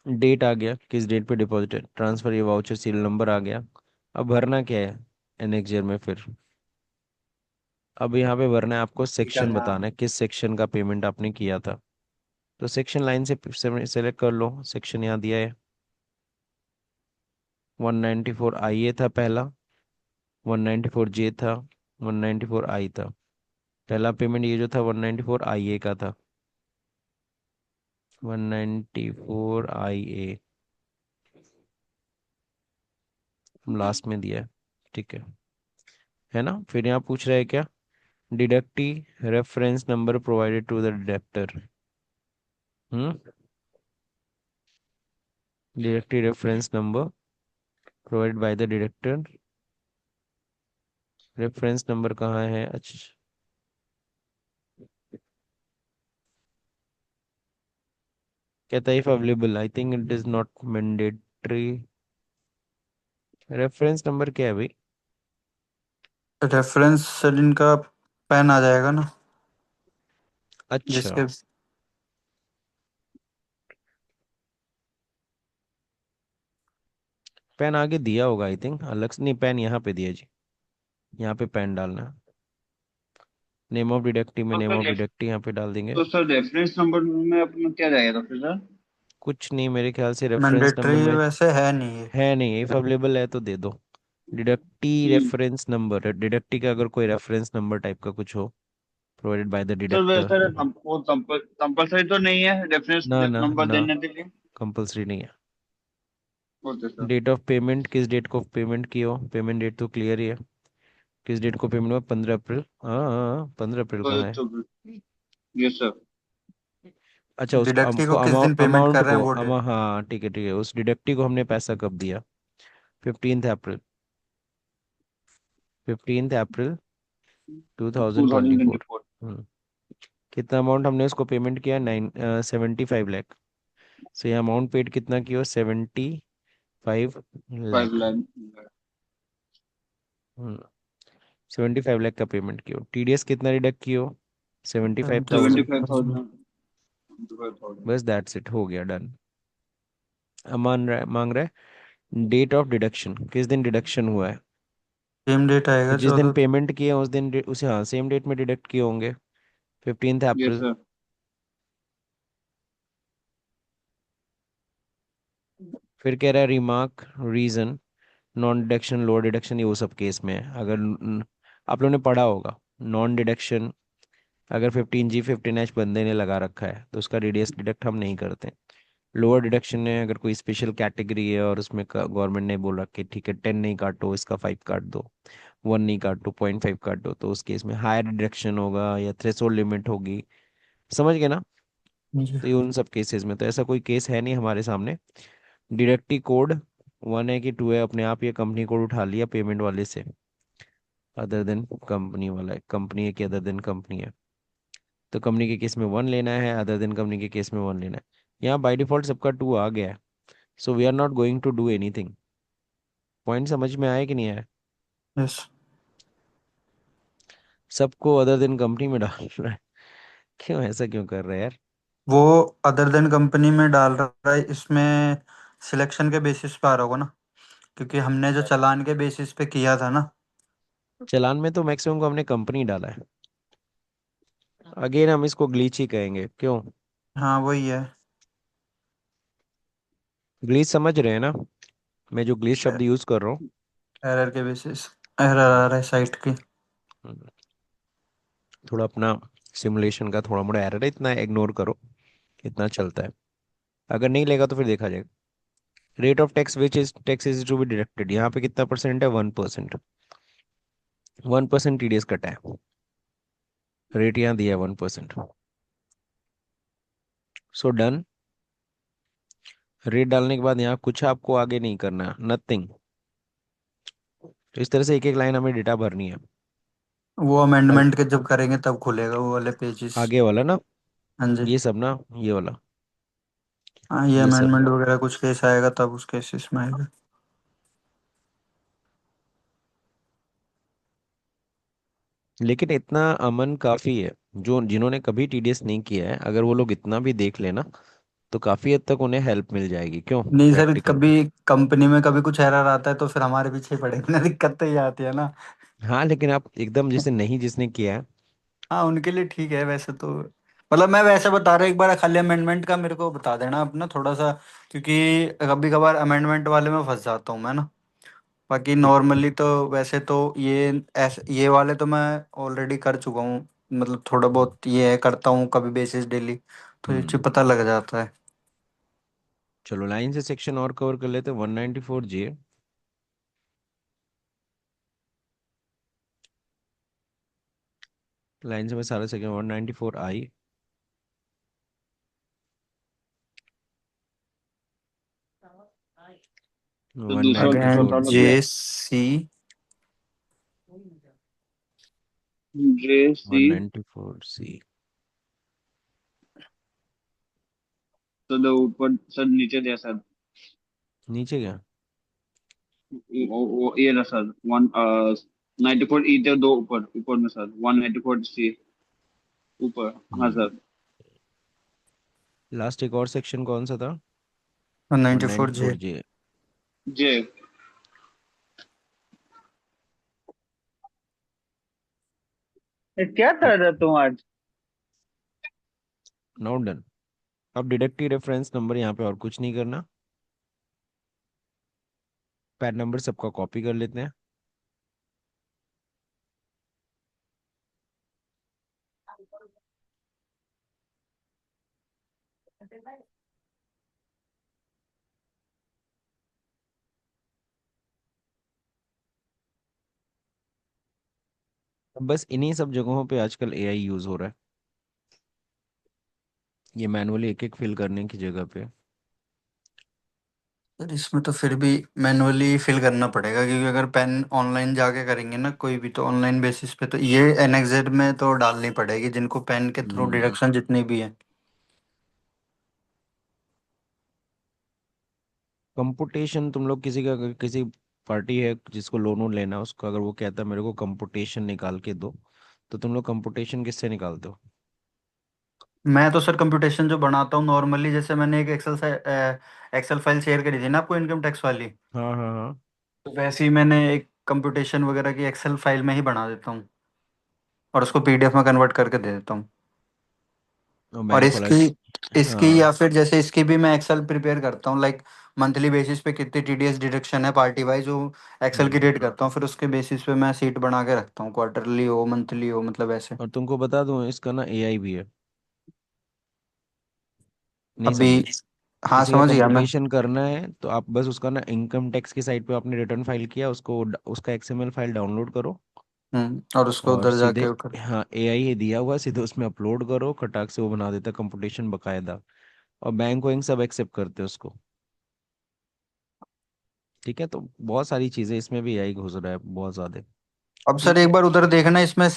डेट आ गया, किस डेट पे डिपॉजिट ट्रांसफर, ये वाउचर सीरियल नंबर आ गया। अब भरना क्या है एनेक्जर में फिर, अब यहाँ पे भरना है आपको, सेक्शन बताना है किस सेक्शन का पेमेंट आपने किया था। तो सेक्शन लाइन से सेलेक्ट कर लो, सेक्शन यहाँ दिया है, 194 आई ए था पहला, 194 जे था, 194 आई था। पहला पेमेंट ये जो था 194 आई ए का था, 194 आई ए लास्ट में दिया है, ठीक है ना। फिर यहाँ पूछ रहा है क्या, deductee reference number provided to the deductor. Hmm deductee reference number provided by the deductor, reference number कहाँ है, अच्छा, कहता है if available, I think it is not mandatory. Reference number क्या है भाई। रेफरेंस इनका पैन आ जाएगा ना, अच्छा, जिसके पेन आगे दिया होगा आई थिंक, अलग से नहीं, पेन यहाँ पे दिया जी, यहाँ पे पेन डालना है, नेम ऑफ डिडक्टी में तो नेम सर ऑफ डिडक्टी यहाँ पे डाल देंगे। तो सर रेफरेंस नंबर में अपना क्या जाएगा तो फिर सर। कुछ नहीं, मेरे ख्याल से रेफरेंस नंबर मैंडेटरी में वैसे है नहीं है। है नहीं, इफ अवेलेबल है तो दे दो। डिडक्टी हम्म। रेफरेंस नंबर, डिडक्टी का अगर कोई रेफरेंस नंबर टाइप का कुछ हो, प्रोवाइडेड बाय द सर वैसे डिडक्टर। सर वो कंपलसरी तो नहीं है रेफरेंस ना ना नंबर ना, देने के लिए। कंपलसरी नहीं है। Okay sir. Date of payment, किस डेट को पेमेंट की हो, पेमेंट डेट तो क्लियर ही है, किस डेट को पेमेंट हुआ, 15 अप्रैल, हाँ 15 अप्रैल तो कहाँ है। तो यस सर। अच्छा, उसको डिडक्टी को किस दिन अमाउंट पेमेंट अमाउंट कर रहे को हैं वो अमा डेट। हाँ ठीक है, उस डिडक्टी को हमने पैसा कब दिया, 15 अप्रैल, 15 अप्रैल टू 2024। 2024। हम्म कितना अमाउंट हमने उसको पेमेंट किया, 75 लाख। सो ये अमाउंट पेड कितना की हो, 75 लाख। 5 लाख। 75 लाख का पेमेंट की हो, टीडीएस कितना डिडक्ट की हो, 75,000। 75,000। बस दैट्स इट, हो गया डन। अब मांग रहा है डेट ऑफ डिडक्शन, किस दिन डिडक्शन हुआ है। सेम डेट तो आएगा जिस दिन 14। पेमेंट किए उस दिन उसे, हाँ सेम डेट में डिडक्ट किए होंगे, 15 यस अप्रैल। सर। फिर कह रहा है remark reason non deduction lower deduction, ये वो सब केस में है, अगर आप लोगों ने पढ़ा होगा, नॉन डिडक्शन अगर 15G 15H बंदे ने लगा रखा है तो उसका रेडियस डिडक्ट हम नहीं करते। लोअर डिडक्शन है अगर कोई स्पेशल कैटेगरी है और उसमें गवर्नमेंट ने बोला कि ठीक है 10 नहीं काटो, इसका 5 काट दो, 1 नहीं काटो, 0.5 काट दो, तो उस केस में हायर डिडक्शन होगा या थ्रेशोल्ड लिमिट होगी, समझ गए ना। जी। तो ये उन सब केसेस में, तो ऐसा कोई केस है नहीं हमारे सामने। डिडक्टी कोड 1 है कि 2 है, अपने आप ये कंपनी कोड उठा लिया पेमेंट वाले से, अदर देन कंपनी वाला है, कंपनी है कि अदर देन कंपनी है, तो कंपनी के केस में 1 लेना है, अदर देन कंपनी के केस में 1 लेना है। यहाँ बाय डिफॉल्ट सबका 2 आ गया है, so we are not going to do anything. Point समझ में आया कि नहीं आया। यस। सबको अदर देन कंपनी में डाल रहा है, क्यों ऐसा क्यों कर रहा है यार। वो अदर देन कंपनी में डाल रहा है, इसमें सिलेक्शन के बेसिस पे आ रहा होगा ना, क्योंकि हमने जो चालान के बेसिस पे किया था ना। चालान में तो मैक्सिमम को हमने कंपनी डाला है, अगेन हम इसको ग्लीच ही कहेंगे, क्यों। हाँ वही है। ग्लीच समझ रहे हैं ना, मैं जो ग्लीच शब्द यूज कर रहा हूँ। एरर के बेसिस एरर आ रहा है साइट की। हम्म, थोड़ा अपना सिमुलेशन का थोड़ा मोड़ा एरर है, इतना इग्नोर करो, इतना चलता है। अगर नहीं लेगा तो फिर देखा जाएगा। Rate of tax which is tax is to be deducted, यहाँ पे कितना परसेंट है? 1%। 1% टीडीएस कटा है, रेट यहाँ दिया है 1%। So done. रेट डालने के बाद यहाँ कुछ आपको आगे नहीं करना, नथिंग। तो इस तरह से एक एक लाइन हमें डेटा भरनी है। वो अब अमेंडमेंट के जब करेंगे तब खुलेगा वो वाले पेजेस। आगे वाला ना, हाँ जी। ये सब ना, ये वाला, हाँ, ये ये सब। अमेंडमेंट वगैरह कुछ केस आएगा तब उस केसेस में आएगा। लेकिन इतना अमन काफी है, जो जिन्होंने कभी टीडीएस नहीं किया है, अगर वो लोग इतना भी देख लेना तो काफी हद तक उन्हें हेल्प मिल जाएगी। क्यों? नहीं सर, प्रैक्टिकल। कभी कंपनी में कभी कुछ एरर आता है तो फिर हमारे पीछे ही पड़ेगी ना, दिक्कत तो ये आती है ना। हाँ लेकिन आप एकदम जैसे नहीं, जिसने किया है। हाँ, उनके लिए ठीक है वैसे तो। मतलब मैं वैसे बता रहा हूँ, एक बार खाली अमेंडमेंट का मेरे को बता देना अपना थोड़ा सा, क्योंकि कभी कभार अमेंडमेंट वाले में फंस जाता हूँ मैं ना। बाकी ठीक। नॉर्मली तो वैसे तो ये वाले तो मैं ऑलरेडी कर चुका हूँ। मतलब थोड़ा बहुत ये है, करता हूँ कभी बेसिस डेली, तो ये चीज़ हम्म। पता लग जाता है। चलो लाइन से सेक्शन और कवर कर लेते हैं। 194J, लाइन से मैं सारा सेक्शन। 194I, तो वन दूसरा नाइन्टी अगेन बता फोर दो सी भैया। JC। JC। 194C। तो दो ऊपर सर, नीचे दिया सर। नीचे क्या? ये रहा सर, 194 ई थे दो ऊपर, ऊपर में सर 194C ऊपर। हाँ हम्म। सर। लास्ट एक और सेक्शन कौन सा था? 94J। 194J। जे। क्या कर रहे तुम आज? Now done. अब डिडक्टिव रेफरेंस नंबर, यहाँ पे और कुछ नहीं करना। पैन नंबर सबका कॉपी कर लेते हैं। अब बस इन्हीं सब जगहों पे आजकल एआई यूज हो रहा है, ये मैनुअली एक एक फिल करने की जगह पे। सर इसमें तो फिर भी मैनुअली फिल करना पड़ेगा, क्योंकि अगर पेन ऑनलाइन जाके करेंगे ना कोई भी, तो ऑनलाइन बेसिस पे तो ये एनएक्जेड में तो डालनी पड़ेगी जिनको पेन के थ्रू हम्म। डिडक्शन जितनी भी है। कंपुटेशन तुम लोग किसी का, अगर किसी पार्टी है जिसको लोन वोन लेना है, उसको अगर वो कहता है मेरे को कंपुटेशन निकाल के दो, तो तुम लोग कंपुटेशन किससे निकालते हो? मैं तो सर कंप्यूटेशन जो बनाता हूँ नॉर्मली, जैसे मैंने एक एक्सेल फाइल शेयर करी थी ना आपको, इनकम टैक्स वाली, हाँ हाँ हाँ। तो वैसे ही मैंने एक कंप्यूटेशन वगैरह की एक्सेल फाइल में ही बना देता हूँ और उसको पीडीएफ में कन्वर्ट करके दे देता हूँ। और और बैंक वाला। इसकी इसकी हाँ। या फिर जैसे इसकी भी मैं एक्सेल प्रिपेयर करता हूँ, लाइक मंथली बेसिस पे कितनी टीडीएस डिडक्शन है पार्टी वाइज, वो एक्सेल की हम्म। रेट करता हूँ, फिर उसके बेसिस पे मैं सीट बना के रखता हूँ, क्वार्टरली हो मंथली हो, मतलब ऐसे। और तुमको बता दूं, इसका ना एआई भी है, नहीं अभी समझे? हाँ, किसी का समझ गया मैं। कंपुटेशन करना है तो आप बस उसका ना, इनकम टैक्स की साइट पे आपने रिटर्न फाइल किया, उसको उसका एक्सएमएल फाइल डाउनलोड करो, और उसको और उधर सीधे, जाके उठा। हाँ एआई है दिया हुआ है, सीधे उसमें अपलोड करो, खटाक से वो बना देता कंपुटेशन बकायदा। और बैंक वैंक सब एक्सेप्ट करते हैं उसको। ठीक है, तो बहुत सारी चीजें इसमें भी एआई घुस रहा है बहुत ज्यादा। अब सर एक बार उधर देखना, इसमें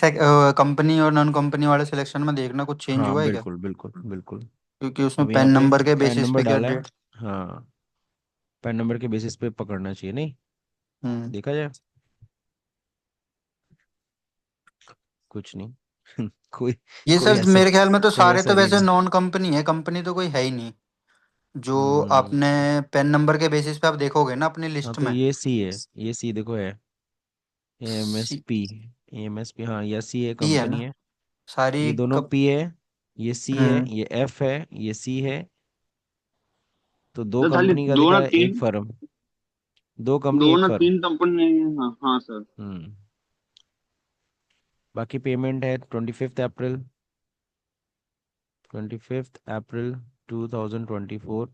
कंपनी और नॉन कंपनी वाले सिलेक्शन में देखना कुछ चेंज हाँ हुआ है क्या, बिल्कुल बिल्कुल बिल्कुल। क्योंकि उसमें अब यहाँ पेन पे नंबर के पैन बेसिस नंबर पे क्या डाला है। डेट। हाँ, पैन नंबर के बेसिस पे पकड़ना चाहिए, नहीं? हम्म। देखा जाए, कुछ नहीं। कोई ये कोई सर ऐसा, मेरे ख्याल में तो कोई सारे ऐसा तो रीज। वैसे नॉन कंपनी है, कंपनी तो कोई है ही नहीं। जो हम्म। आपने पेन नंबर के बेसिस पे आप देखोगे ना अपनी हाँ लिस्ट तो में। ये सी है, ये सी देखो है, M S C P. M S P, हाँ, या सी है, ही है कंपनी ना है। सारी ये दोनों कब। पी है, ये सी है, हम्म। ये एफ है, ये सी है। तो दो तो खाली कंपनी का दो दिखा ना है, एक तीन, फर्म। दो कंपनी दो एक ना फर्म। तीन कंपनी। हाँ हाँ सर। हम्म। बाकी पेमेंट है 25 अप्रैल। 25 अप्रैल 2024।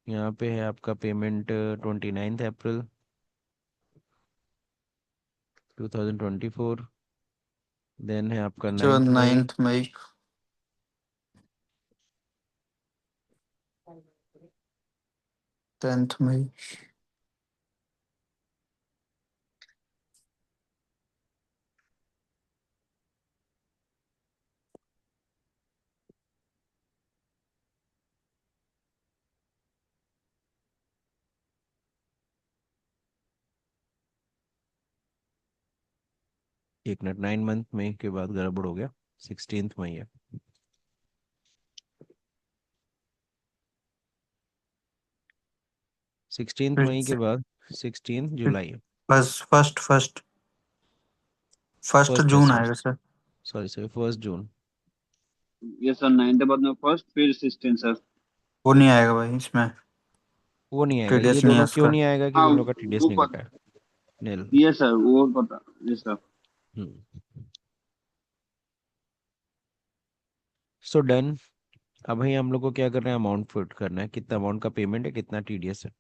यहाँ पे है आपका पेमेंट 29 अप्रैल 2024। देन है आपका जो 9 मई। 9 मई, 10 मई। 1 मिनट, 9 मंथ में के बाद गड़बड़ हो गया। 16 मई है। 16 मई के बाद 16 जुलाई है। First first first first first है जून सर। आएगा सर। सॉरी सर, 1 जून। ये सर 9 के बाद में फर्स्ट फिर 16 सर। वो नहीं आएगा भाई इसमें, वो नहीं आएगा, ये टीडीएस नहीं है दोनों क्यों उसका। नहीं आएगा कि हाँ उन लोग का टीडीएस वो नहीं पता, कटा है। नील। ये सर वो पता, ये सर। So done. अब भाई हम लोग को क्या करना है, अमाउंट पुट करना है, कितना अमाउंट का पेमेंट है, कितना टीडीएस है।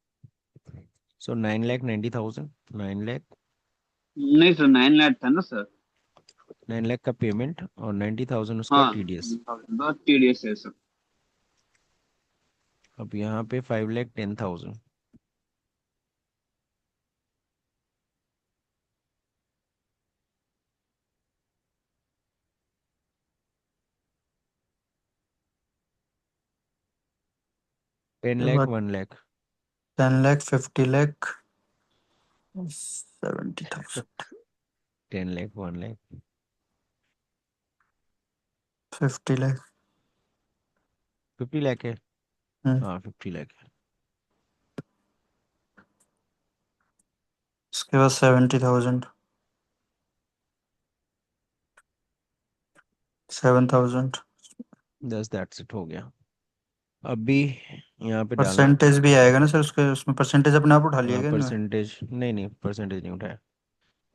सो 9,90,000, 9 लाख। नहीं सर 9 लाख था ना सर। 9 लाख का पेमेंट और 90,000 उसका हाँ टीडीएस। टीडीएस है सर। अब यहाँ पे 5,10,000। 10 लाख, 1 लाख। 10 लाख, 50 लाख, 70,000, 10 लाख, 1 लाख। 50 लाख। 50 लाख है। हम्म, हाँ 50 लाख है। उसके बाद 70,000, 7,000। 10 दैट्स इट हो गया। अभी यहाँ पे डालना है। परसेंटेज भी आएगा ना सर उसके, उसमें परसेंटेज अपने आप उठा लिया हाँ गया इनमें। परसेंटेज, नहीं नहीं परसेंटेज नहीं उठाया।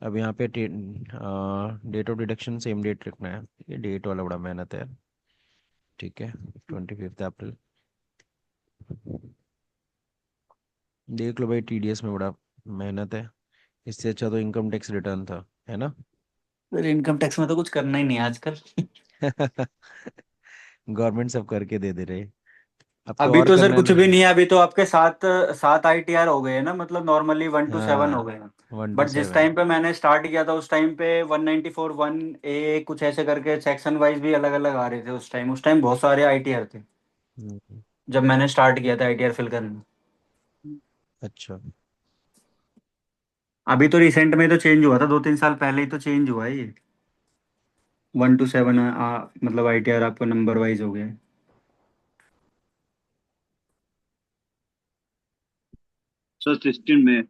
अब यहाँ पे date of deduction same date रखना है। ये डेट वाला बड़ा मेहनत है। ठीक है, 25 अप्रैल। देख लो भाई, टीडीएस में बड़ा मेहनत है। इससे अच्छा तो इनकम टैक्स रिटर्न था, है ना। सर इनकम टैक्स में तो कुछ करना ही नहीं है आजकल। गवर्नमेंट सब करके दे दे रहे। अब तो अभी और तो सर करना है कुछ ना। भी नहीं है, अभी तो आपके सात सात आईटीआर हो गए हैं ना, मतलब नॉर्मली 1 to 7 हो हाँ, गए हैं। वन टू बट जिस सेवन टाइम पे मैंने स्टार्ट किया था उस टाइम पे 194 1A कुछ ऐसे करके सेक्शन वाइज भी अलग अलग आ रहे थे। उस टाइम बहुत सारे आईटीआर थे जब मैंने स्टार्ट किया था आईटीआर फिल करना। अच्छा। अभी तो रिसेंट में तो चेंज हुआ था, 2-3 साल पहले ही तो चेंज हुआ है ये। 1 to 7 मतलब आईटीआर आपको नंबर वाइज हो गया है। सर 16 में।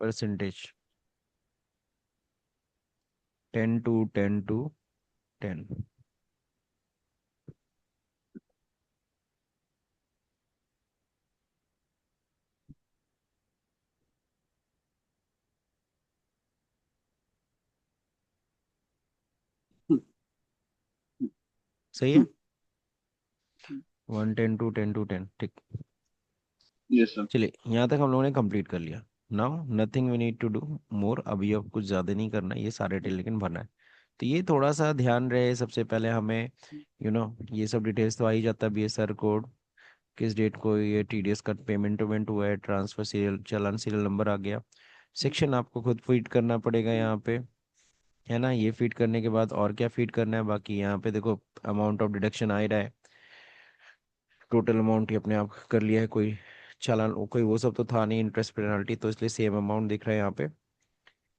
Percentage 10 to 10 to 10। सही है। 1 10 to 10 to 10, ठीक। ये सर। चलिए, यहाँ तक हम लोगों ने कंप्लीट कर लिया। Now nothing we need to do more. अभी अब कुछ ज़्यादा नहीं करना, ये सारे लेकिन भरना है। तो ये थोड़ा सा ध्यान रहे, सबसे पहले हमें ये सब डिटेल्स तो आ ही जाता है। BSR कोड, किस डेट को ये टीडीएस का पेमेंट वेमेंट हुआ है, ट्रांसफर सीरियल, चालान सीरियल नंबर आ गया। सेक्शन आपको खुद फीड करना पड़ेगा यहाँ पे, है ना। ये फीड करने के बाद और क्या फीड करना है बाकी, यहाँ पे देखो अमाउंट ऑफ डिडक्शन आ ही रहा है। टोटल अमाउंट ही अपने आप कर लिया है। कोई चालान, कोई वो सब तो था नहीं, इंटरेस्ट पेनल्टी, तो इसलिए सेम अमाउंट दिख रहा है यहाँ पे।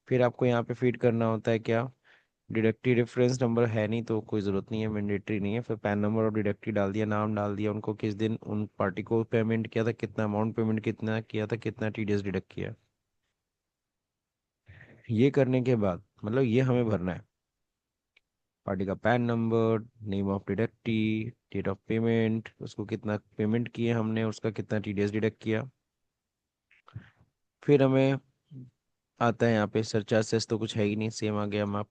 फिर आपको यहाँ पे फीड करना होता है क्या, डिडक्टी रेफरेंस नंबर है नहीं तो कोई ज़रूरत नहीं है, मैंडेटरी नहीं है। फिर पैन नंबर और डिडक्टी डाल दिया, नाम डाल दिया, उनको किस दिन उन पार्टी को पेमेंट किया था, कितना अमाउंट पेमेंट कितना किया था, कितना टीडीएस डिडक्ट किया। ये करने के बाद मतलब ये हमें भरना है। पार्टी का PAN number, name of deductee, date of payment, उसको कितना पेमेंट किए हमने, उसका कितना टीडीएस डिडक्ट किया। फिर हमें आता है यहाँ पे सरचार्ज सेस तो कुछ है ही नहीं, सेम आ गया। हम आप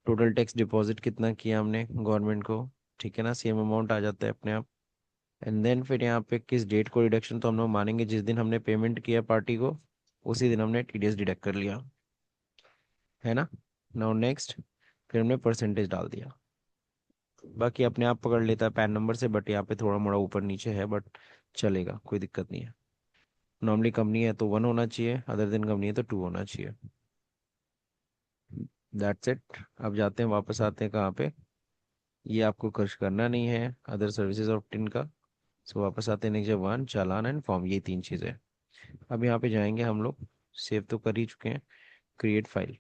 टोटल टैक्स डिपॉजिट कितना किया हमने गवर्नमेंट को, ठीक है ना, सेम अमाउंट आ जाता है अपने आप। एंड देन फिर यहाँ पे किस डेट को डिडक्शन, तो हम लोग मानेंगे जिस दिन हमने पेमेंट किया पार्टी को उसी दिन हमने टीडीएस डिडक्ट कर लिया, है ना। नाउ नेक्स्ट, फिर हमने परसेंटेज डाल दिया। बाकी अपने आप पकड़ लेता है पैन नंबर से, बट यहाँ पे थोड़ा मोड़ा ऊपर नीचे है, बट चलेगा, कोई दिक्कत नहीं है। नॉर्मली कंपनी है तो 1 होना चाहिए, अदर दिन कंपनी है तो 2 होना चाहिए। That's it. अब जाते हैं, वापस आते हैं कहाँ पे, ये आपको कुछ करना नहीं है अदर सर्विसेज ऑफ टिन का। सो वापस आते हैं नेक्स्ट, 1 चालान एंड फॉर्म, ये 3 चीज़ें। अब यहाँ पे जाएंगे हम लोग, सेव तो कर ही चुके हैं, क्रिएट फाइल।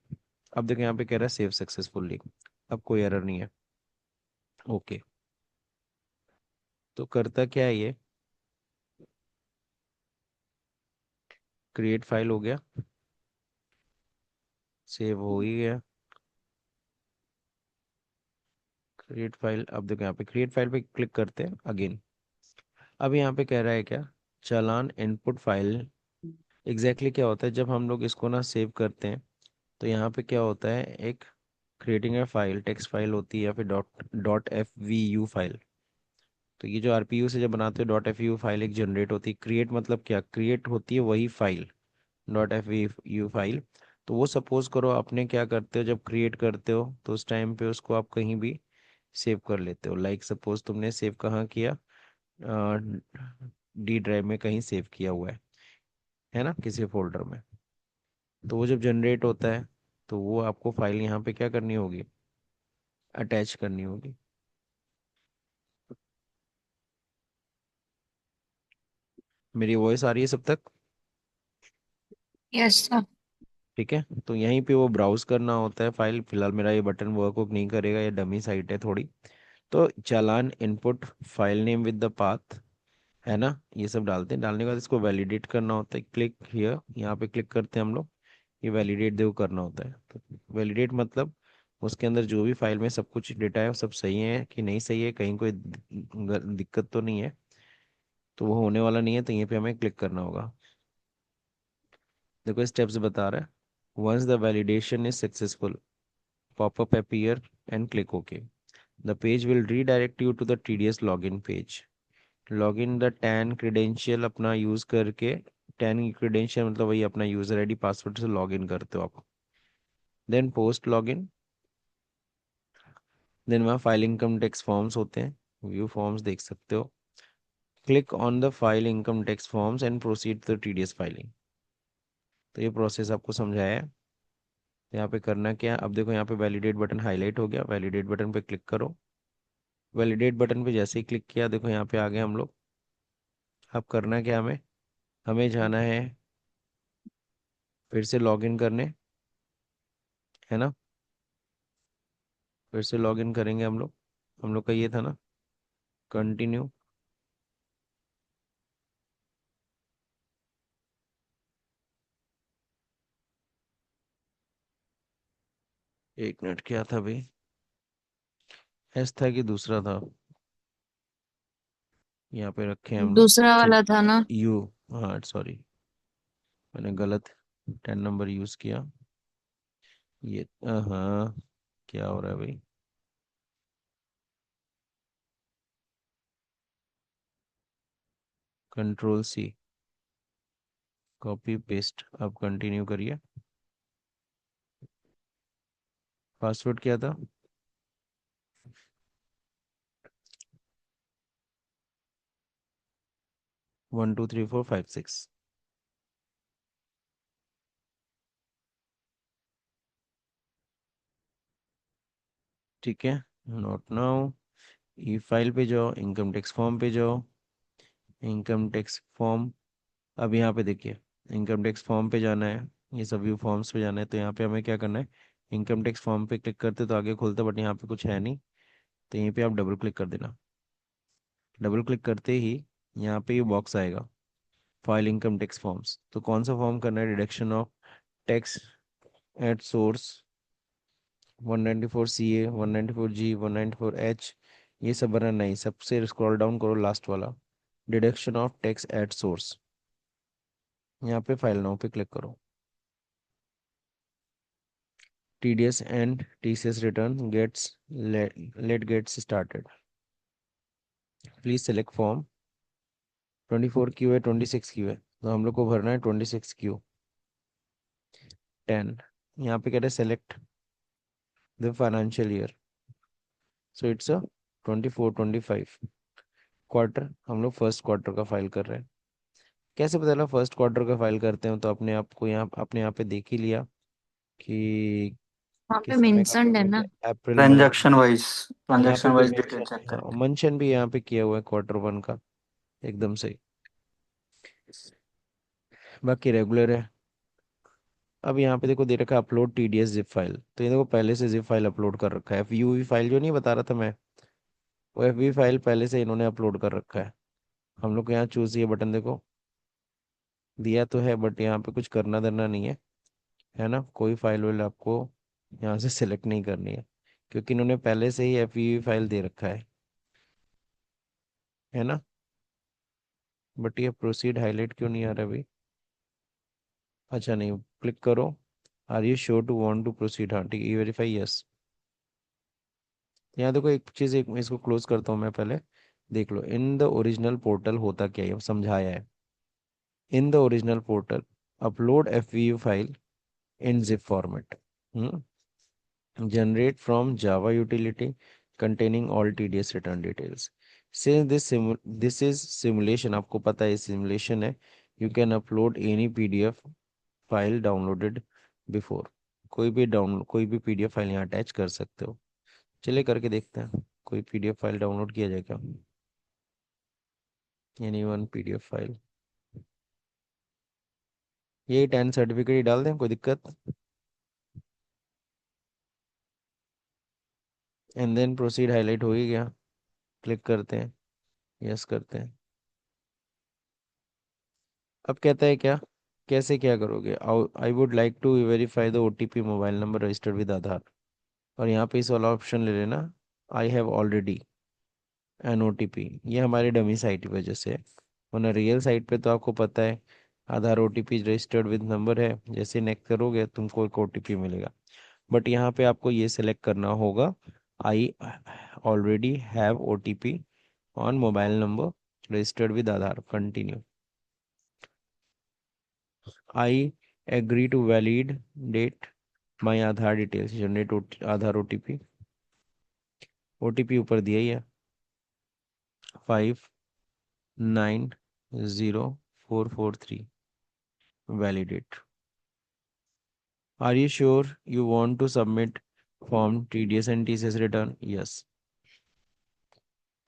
अब देखो यहाँ पे कह रहा है सेव सक्सेसफुली, अब कोई एरर नहीं है। ओके, तो करता क्या है ये, क्रिएट फाइल हो गया, सेव हो ही गया। क्रिएट फाइल, अब देखो यहाँ पे क्रिएट फाइल पे क्लिक करते हैं अगेन। अब यहाँ पे कह रहा है क्या, चालान इनपुट फाइल। एग्जैक्टली क्या होता है जब हम लोग इसको ना सेव करते हैं, तो यहाँ पे क्या होता है, एक creating a file, text file होती है या फिर dot F V U file. तो ये जो आरपीयू से जब बनाते हो डॉट एफ यू फाइल एक जनरेट होती है। क्रिएट मतलब क्या, क्रिएट होती है वही file, dot F U file. तो वो सपोज करो आपने क्या करते हो, जब क्रिएट करते हो तो उस टाइम पे उसको आप कहीं भी सेव कर लेते हो। लाइक सपोज तुमने सेव कहाँ किया, डी ड्राइव में कहीं सेव किया हुआ है ना, किसी फोल्डर में। तो वो जब जनरेट होता है तो वो आपको फाइल यहाँ पे क्या करनी होगी, अटैच करनी होगी। मेरी वॉइस आ रही है सब तक, यस सर। ठीक है। तो यहीं पे वो ब्राउज करना होता है फाइल। फिलहाल मेरा ये बटन वर्क नहीं करेगा, ये डमी साइट है थोड़ी। तो challan input file name with the path, है ना, ये सब डालते हैं। डालने के बाद इसको वैलिडेट करना होता है, क्लिक हियर, यहाँ पे क्लिक करते हैं हम लोग। ये वैलिडेट देखो करना होता है। तो वैलिडेट मतलब उसके अंदर जो भी फाइल में सब कुछ डेटा है वो सब सही है कि नहीं सही है, कहीं कोई दिक्कत तो नहीं है। तो वो होने वाला नहीं है, तो यहीं पे हमें क्लिक करना होगा। देखो स्टेप्स बता रहा है, once the validation is successful, popup appear and click okay. The page will redirect you to the TDS login page. Login the TAN credential अपना यूज करके, टैन क्रेडेंशियल मतलब वही अपना यूजर आईडी पासवर्ड से लॉगिन करते हो आप। देन पोस्ट लॉगिन, देन वहाँ फाइल इनकम टैक्स फॉर्म्स होते हैं, व्यू फॉर्म्स देख सकते हो। Click on the file income tax forms and proceed to TDS filing. तो ये प्रोसेस आपको समझाया है। यहाँ पे करना क्या है, अब देखो यहाँ पे वैलिडेट बटन हाईलाइट हो गया, वैलिडेट बटन पे क्लिक करो। वैलिडेट बटन पे जैसे ही क्लिक किया, देखो यहाँ पे आ गए हम लोग। अब करना क्या हमें, हमें जाना है फिर से लॉगिन करने, है ना। फिर से लॉगिन करेंगे हम लोग का ये था ना, कंटिन्यू। एक मिनट, क्या था भाई, एस था कि दूसरा था, यहाँ पे रखे हैं हम लोग। दूसरा चल, वाला था ना। यू, हाँ सॉरी, मैंने गलत 10 नंबर यूज किया। ये हाँ, क्या हो रहा है भाई, कंट्रोल सी, कॉपी पेस्ट। अब कंटिन्यू करिए। पासवर्ड क्या था, 123456। ठीक है, नोट नाउ। ई फाइल पे जाओ, इनकम टैक्स फॉर्म पे जाओ, इनकम टैक्स फॉर्म। अब यहाँ पे देखिए, इनकम टैक्स फॉर्म पे जाना है, ये सब व्यू फॉर्म्स पे जाना है। तो यहाँ पे हमें क्या करना है, इनकम टैक्स फॉर्म पे क्लिक करते तो आगे खुलता, बट यहाँ पे कुछ है नहीं। तो यहीं पे आप डबल क्लिक कर देना। डबल क्लिक करते ही यहाँ पे ये बॉक्स आएगा, फाइल इनकम टैक्स फॉर्म्स। तो कौन सा फॉर्म करना है, deduction of tax at source 194 CA, 194G, 194H, ये सब भरना नहीं। सबसे स्क्रॉल डाउन करो लास्ट वाला, deduction of tax at source, यहाँ पे फाइल नाउ पे क्लिक करो। TDS and TCS return gets let gets started. Please select form। 24Q है, 26Q है, तो हम लोग को भरना है 26Q 10। यहाँ पे कह रहे select the financial year, so it's a 24-25 quarter. हम लोग फर्स्ट क्वार्टर का फाइल कर रहे हैं। कैसे पता चला फर्स्ट क्वार्टर का फाइल करते हैं? तो अपने आप को यहाँ अपने यहाँ पे देख ही लिया कि वहाँ पे किस समय का मेंशन्ड है पेमेंट ना। है, अप्रैल मई। ट्रांजैक्शन यहाँ पे भी वाइज डिटेल मेंशन, चेक कर। मेंशन भी यहाँ पे किया हुआ है Q1 का, एकदम सही। बाकी रेगुलर है। अब यहाँ पे देखो दे रखा है अपलोड TDS जिप फाइल, तो ये देखो पहले से जिप फाइल अपलोड कर रखा है। FUV फाइल जो नहीं बता रहा था मैं, वो FUV फाइल पहले से इन्होंने अपलोड कर रखा है। हम लोग को यहाँ चूज ये बटन देखो दिया तो है, बट यहाँ पे कुछ करना धरना नहीं है ना। कोई फाइल वाइल आपको यहाँ से सिलेक्ट नहीं करनी है, क्योंकि इन्होंने पहले से ही FUV फाइल दे रखा है ना। बट ये प्रोसीड हाईलाइट क्यों नहीं आ रहा अभी? अच्छा नहीं, क्लिक करो, are you sure to want to proceed, हाँ ठीक है, वेरीफाई यस। यहाँ देखो एक चीज़, एक इसको क्लोज करता हूँ मैं पहले, देख लो इन द ओरिजिनल पोर्टल होता क्या है, ये समझाया है। In the original portal upload FVU file in zip format, generate from Java utility containing all TDS return details. Since this is simulation, आपको पता है simulation है, you can upload any PDF file downloaded before। कोई भी PDF फाइल यहाँ अटैच कर सकते हो। चलिए करके देखते हैं, कोई PDF फाइल डाउनलोड किया जाए क्या? एनी वन PDF फाइल, यही 10 सर्टिफिकेट ही डाल दें, कोई दिक्कत? एंड देन प्रोसीड हाईलाइट हो ही गया, क्लिक करते हैं, यस करते हैं। अब कहता है क्या, कैसे क्या करोगे? I would like to verify the OTP mobile number registered with Aadhaar, और यहाँ पे इस वाला ऑप्शन ले लेना, I have already an OTP। ये हमारे डमी साइट की वजह से है, वरना रियल साइट पे तो आपको पता है आधार OTP रजिस्टर्ड विद नंबर है, जैसे नेक्स्ट करोगे तुमको एक OTP मिलेगा। बट यहाँ पे आपको ये सिलेक्ट करना होगा, I already have OTP on mobile number registered with Aadhaar, continue. I agree to validate my Aadhaar details, generate Aadhaar OTP। OTP ऊपर दिया ही है, 590443, validate। Are you sure you want to submit form TDS and TCS return? Yes।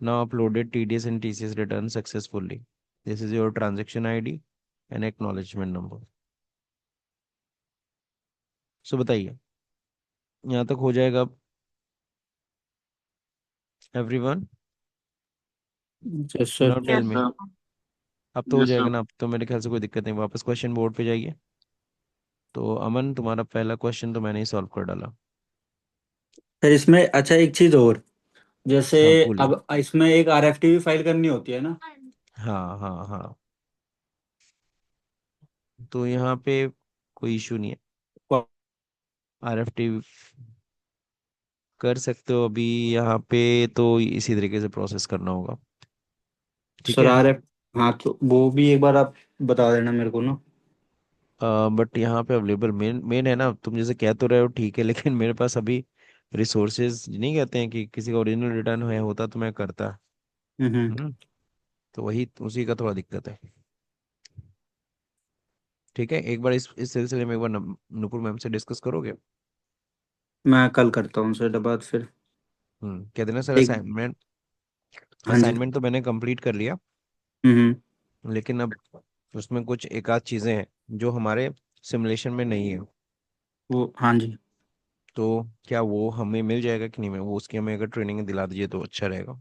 Now uploaded TDS and TCS return successfully। This is your transaction ID and acknowledgement number। सो बताइए, यहाँ तक हो जाएगा अब everyone? Yes now sir. Tell yes me. Sir. अब तो हो यस जाएगा सर। ना? अब तो मेरे ख्याल से कोई दिक्कत नहीं, वापस क्वेश्चन बोर्ड पे जाइए। तो अमन, तुम्हारा पहला क्वेश्चन तो मैंने ही सॉल्व कर डाला। सर इसमें अच्छा एक चीज और, जैसे हाँ बोलिए। अब इसमें एक आरएफटी भी फाइल करनी होती है ना। हाँ हाँ हाँ, तो यहाँ पे कोई इशू नहीं है, RFT कर सकते हो अभी यहाँ पे, तो इसी तरीके से प्रोसेस करना होगा, ठीक सर है। आरएफ, हाँ तो वो भी एक बार आप बता देना मेरे को ना। बट यहाँ पे अवेलेबल मेन मेन है ना, तुम जैसे कह तो रहे हो ठीक है, लेकिन मेरे पास अभी रिसोर्सेज नहीं, कहते हैं कि किसी का ओरिजिनल रिटर्न है होता तो मैं करता। हम्म। हम्म, तो वही उसी का थोड़ा दिक्कत है। ठीक है, एक बार इस सिलसिले में एक बार नुपुर मैम से डिस्कस करोगे? मैं कल करता हूँ सर बात फिर। कह देना सर, एक, असाइनमेंट हाँ जी। असाइनमेंट तो मैंने कंप्लीट कर लिया, हम्म। लेकिन अब उसमें कुछ एक आध चीज़ें हैं जो हमारे सिमुलेशन में नहीं है। वो हाँ जी। तो क्या वो हमें मिल जाएगा कि नहीं? में वो उसकी हमें अगर ट्रेनिंग दिला दीजिए तो अच्छा रहेगा।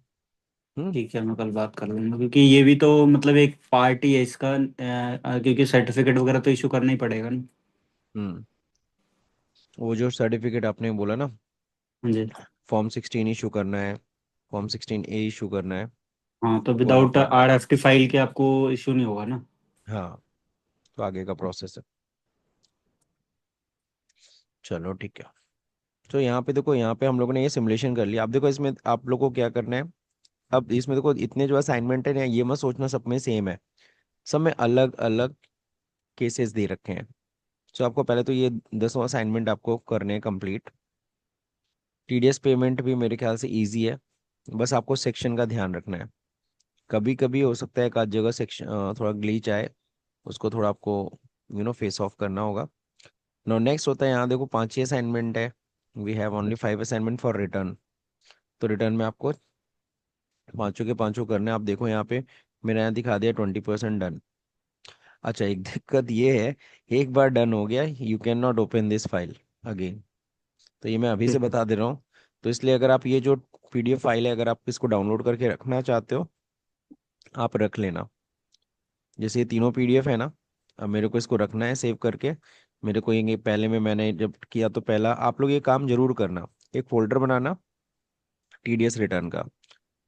हम्म ठीक है, मैं कल बात कर लूंगा, क्योंकि ये भी तो मतलब एक पार्ट ही है इसका, क्योंकि सर्टिफिकेट वगैरह तो इशू करना ही पड़ेगा ना। हम्म वो जो सर्टिफिकेट आपने बोला ना, हाँ जी। फॉर्म 16 इशू करना है, फॉर्म 16A इशू करना है। हाँ, तो वो विदाउट आपको, RFT फाइल के आपको इशू नहीं होगा ना? हाँ, तो आगे का प्रोसेस है। चलो ठीक है। तो यहाँ पे देखो, यहाँ पे हम लोगों ने ये सिमुलेशन कर लिया। अब देखो इसमें आप लोगों को क्या करना है। अब इसमें देखो इतने जो असाइनमेंट है ना, ये मत सोचना सब में सेम है, सब में अलग अलग केसेस दे रखे हैं। तो आपको पहले तो ये 10वां असाइनमेंट आपको करने हैं कंप्लीट। TDS पेमेंट भी मेरे ख्याल से इजी है, बस आपको सेक्शन का ध्यान रखना है। कभी कभी हो सकता है एक आध जगह सेक्शन थोड़ा ग्लीच आए, उसको थोड़ा आपको फेस ऑफ करना होगा। नो नेक्स्ट होता है, यहाँ देखो 5 ही असाइनमेंट है। We have only 5 assignment for return. तो रिटर्न में आपको पांचों के पांचों करने हैं। आप देखो यहाँ पे मेरा यहाँ दिखा दिया 20% डन। अच्छा, एक दिक्कत ये है, एक बार डन हो गया you can not open this file again. तो ये मैं अभी से बता दे रहा हूँ। तो इसलिए अगर आप ये जो PDF फाइल है, अगर आप इसको डाउनलोड करके रखना चाहते हो, आप रख लेना। जैसे ये तीनों PDF है ना, अब मेरे को इसको रखना है सेव करके। मेरे को ये पहले में मैंने जब किया, तो पहला आप लोग ये काम जरूर करना, एक फोल्डर बनाना TDS रिटर्न का।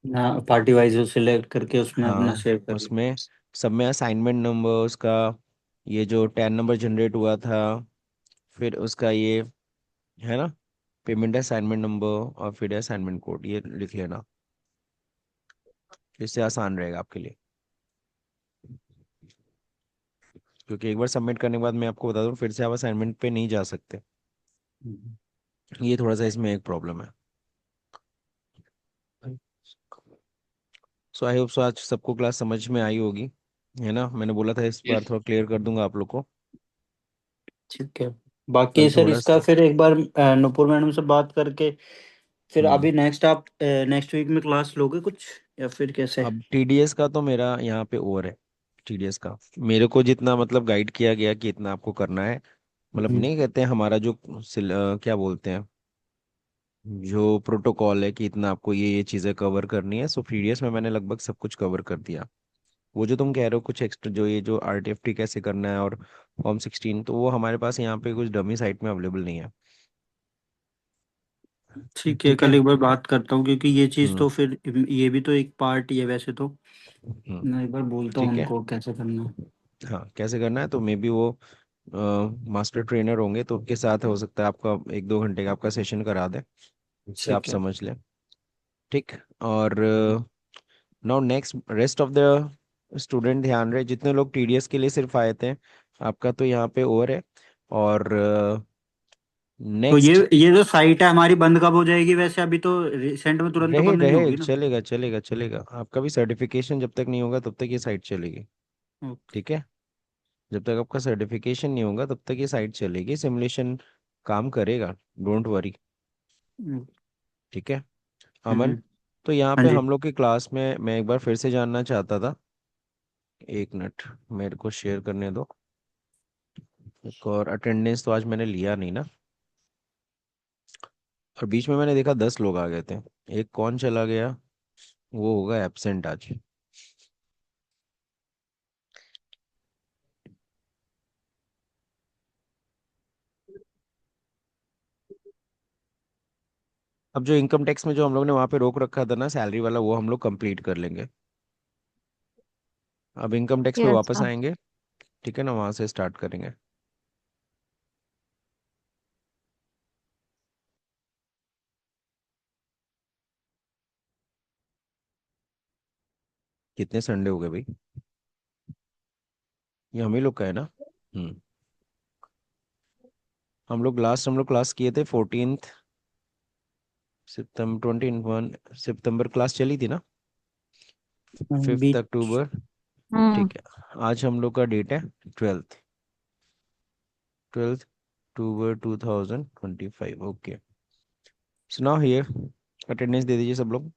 हाँ, पार्टी वाइज सिलेक्ट करके उसमें अपना हाँ, सेव कर लो। उसमें सब में असाइनमेंट नंबर उसका, ये जो 10 नंबर जनरेट हुआ था, फिर उसका ये है ना पेमेंट असाइनमेंट नंबर, और फिर असाइनमेंट कोड, ये लिख लेना। इससे आसान रहेगा आपके लिए, क्योंकि एक बार सबमिट करने के बाद मैं आपको बता दूं, फिर से आप असाइनमेंट पे नहीं जा सकते। हम्म। ये थोड़ा सा इसमें एक प्रॉब्लम है। सो आई होप सो आज सबको क्लास समझ में आई होगी, है ना। मैंने बोला था इस बार थोड़ा क्लियर कर दूंगा आप लोग को। ठीक है। बाकी कल सर थोड़ा इसका सा, फिर एक बार नुपुर मैडम से बात करके, फिर हम्म अभी नेक्स्ट आप नेक्स्ट वीक में क्लास लोगे कुछ, या फिर कैसे? अब TDS का तो मेरा यहाँ पे ओवर है। TDS का मेरे को जितना मतलब गाइड किया गया कि इतना आपको करना है, मतलब हम्म। नहीं कहते हैं हमारा जो क्या बोलते हैं, जो प्रोटोकॉल है कि इतना आपको ये चीज़ें कवर करनी है। सो TDS में मैंने लगभग सब कुछ कवर कर दिया। वो जो तुम कह रहे हो कुछ एक्स्ट्रा, जो ये जो RTFT कैसे करना है और फॉर्म 16, तो वो हमारे पास यहाँ पे कुछ डमी साइट में अवेलेबल नहीं है। ठीक है, ठीक कल है। एक बार बात करता हूँ, क्योंकि ये चीज़ हम्म तो फिर ये भी तो एक पार्ट ही है वैसे तो। हम्म मैं एक बार बोलता हूँ ठीक है। उनको कैसे करना है। हाँ, कैसे करना है, तो मे बी वो मास्टर ट्रेनर होंगे, तो उनके साथ हो सकता है आपका 1-2 घंटे का आपका सेशन करा दे, उससे आप ठीक है। समझ लें। ठीक। और now next rest of the student ध्यान रहे, जितने लोग TDS के लिए सिर्फ आए थे, आपका तो यहाँ पे ओवर है। और तो नेक्स्ट, ये जो साइट है हमारी बंद कब हो जाएगी वैसे? अभी तो रिसेंट में तुरंत तो रहे बंद नहीं रहे होगी ना? चलेगा चलेगा चलेगा, आपका भी सर्टिफिकेशन जब तक नहीं होगा तब तक ये साइट चलेगी। ओके। ठीक है। जब तक आपका सर्टिफिकेशन नहीं होगा तब तक ये साइट चलेगी, सिमुलेशन काम करेगा, डोंट वरी। हम्म। ठीक है। अमन, हम्म। तो यहाँ हाँ पे जी। हम लोग की क्लास में मैं एक बार फिर से जानना चाहता था, एक मिनट मेरे को शेयर करने दो। एक और अटेंडेंस तो आज मैंने लिया नहीं ना, और बीच में मैंने देखा 10 लोग आ गए थे। एक कौन चला गया, वो होगा एब्सेंट आज। अब जो इनकम टैक्स में जो हम लोग ने वहाँ पे रोक रखा था ना सैलरी वाला, वो हम लोग कंप्लीट कर लेंगे। अब इनकम टैक्स पे Yes, वापस sir. आएंगे, ठीक है ना, वहाँ से स्टार्ट करेंगे। कितने संडे हो गए भाई, ये हम ही लोग का है ना। हम्म हम लोग क्लास किए थे 14 सितंबर, 21 सितंबर क्लास चली थी ना, 5 बीच। अक्टूबर Hmm. ठीक है। आज हम लोग का डेट है 12, 12 October 2025। Okay, so now here attendance दे दीजिए सब लोग।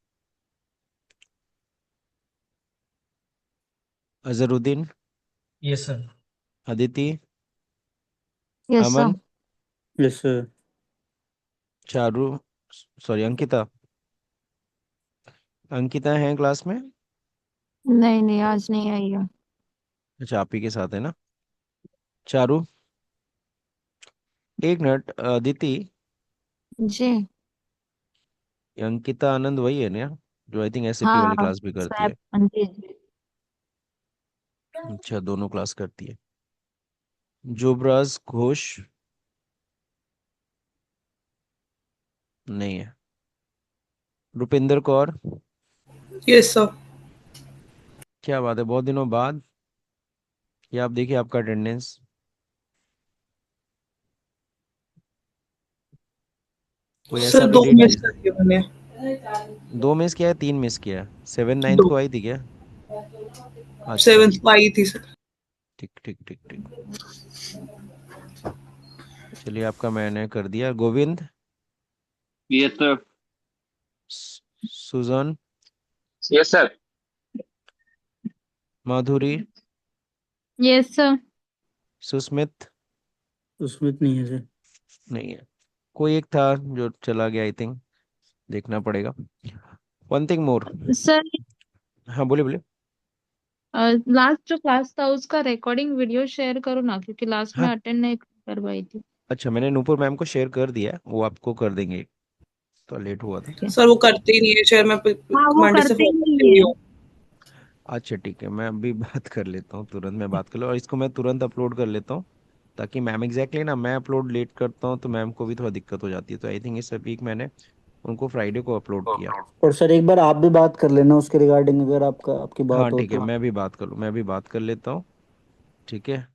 Azharuddin, yes sir. Aditi, Yes, sir. Aman, yes. Charu, sorry Ankita, Ankita है क्लास में। नहीं नहीं, आज नहीं आई है। अच्छा, आप ही के साथ है ना। चारू, एक मिनट, अदिति, जी। ये अंकिता आनंद वही है ना, जो आई थिंक एसएपी वाली हाँ क्लास भी करती स्वैप है। जी जी। अच्छा, दोनों क्लास करती है। जुबराज घोष नहीं है। Rupinder Kaur, yes sir. क्या बात है, बहुत दिनों बाद। ये आप देखिए आपका अटेंडेंस। कोई सर ऐसा भी दो डेट मिस कर दिए मैंने। 2 मिस किया है, 3 मिस किया है? 7/9 दो। को आई थी क्या? अच्छा, 7th को आई थी सर। ठीक ठीक ठीक ठीक। चलिए, आपका मैंने कर दिया। Govind, yes sir. Sujan, yes sir. Madhuri, yes sir. Susmit उसमें नहीं है सर। नहीं है। कोई एक था जो चला गया आई थिंक, देखना पड़ेगा। One thing more. सर हाँ, बोले बोले। लास्ट जो क्लास था उसका रिकॉर्डिंग वीडियो शेयर करो ना, क्योंकि लास्ट में हाँ, अटेंड नहीं कर पाई थी। अच्छा, मैंने नूपुर मैम को शेयर कर दिया, वो आपको कर देंगे। तो लेट हुआ था। ठीक है। सर वो करते ही नहीं है शेयर, मैं हाँ वो मंडे से करते ही फॉलो नहीं भी है। हूँ। अच्छा ठीक है, मैं अभी बात कर लेता हूँ, तुरंत मैं बात कर लूँ, और इसको मैं तुरंत अपलोड कर लेता हूँ। ताकि मैम एग्जैक्टली ना, मैं अपलोड लेट करता हूँ तो मैम को भी थोड़ा दिक्कत हो जाती है, तो आई थिंक इस वीक मैंने उनको फ्राइडे को अपलोड किया। और सर एक बार आप भी बात कर लेना उसके रिगार्डिंग, अगर आपकी हाँ बात हो ठीक है, तो। मैं भी बात कर लूँ, मैं भी बात कर लेता हूँ। ठीक है।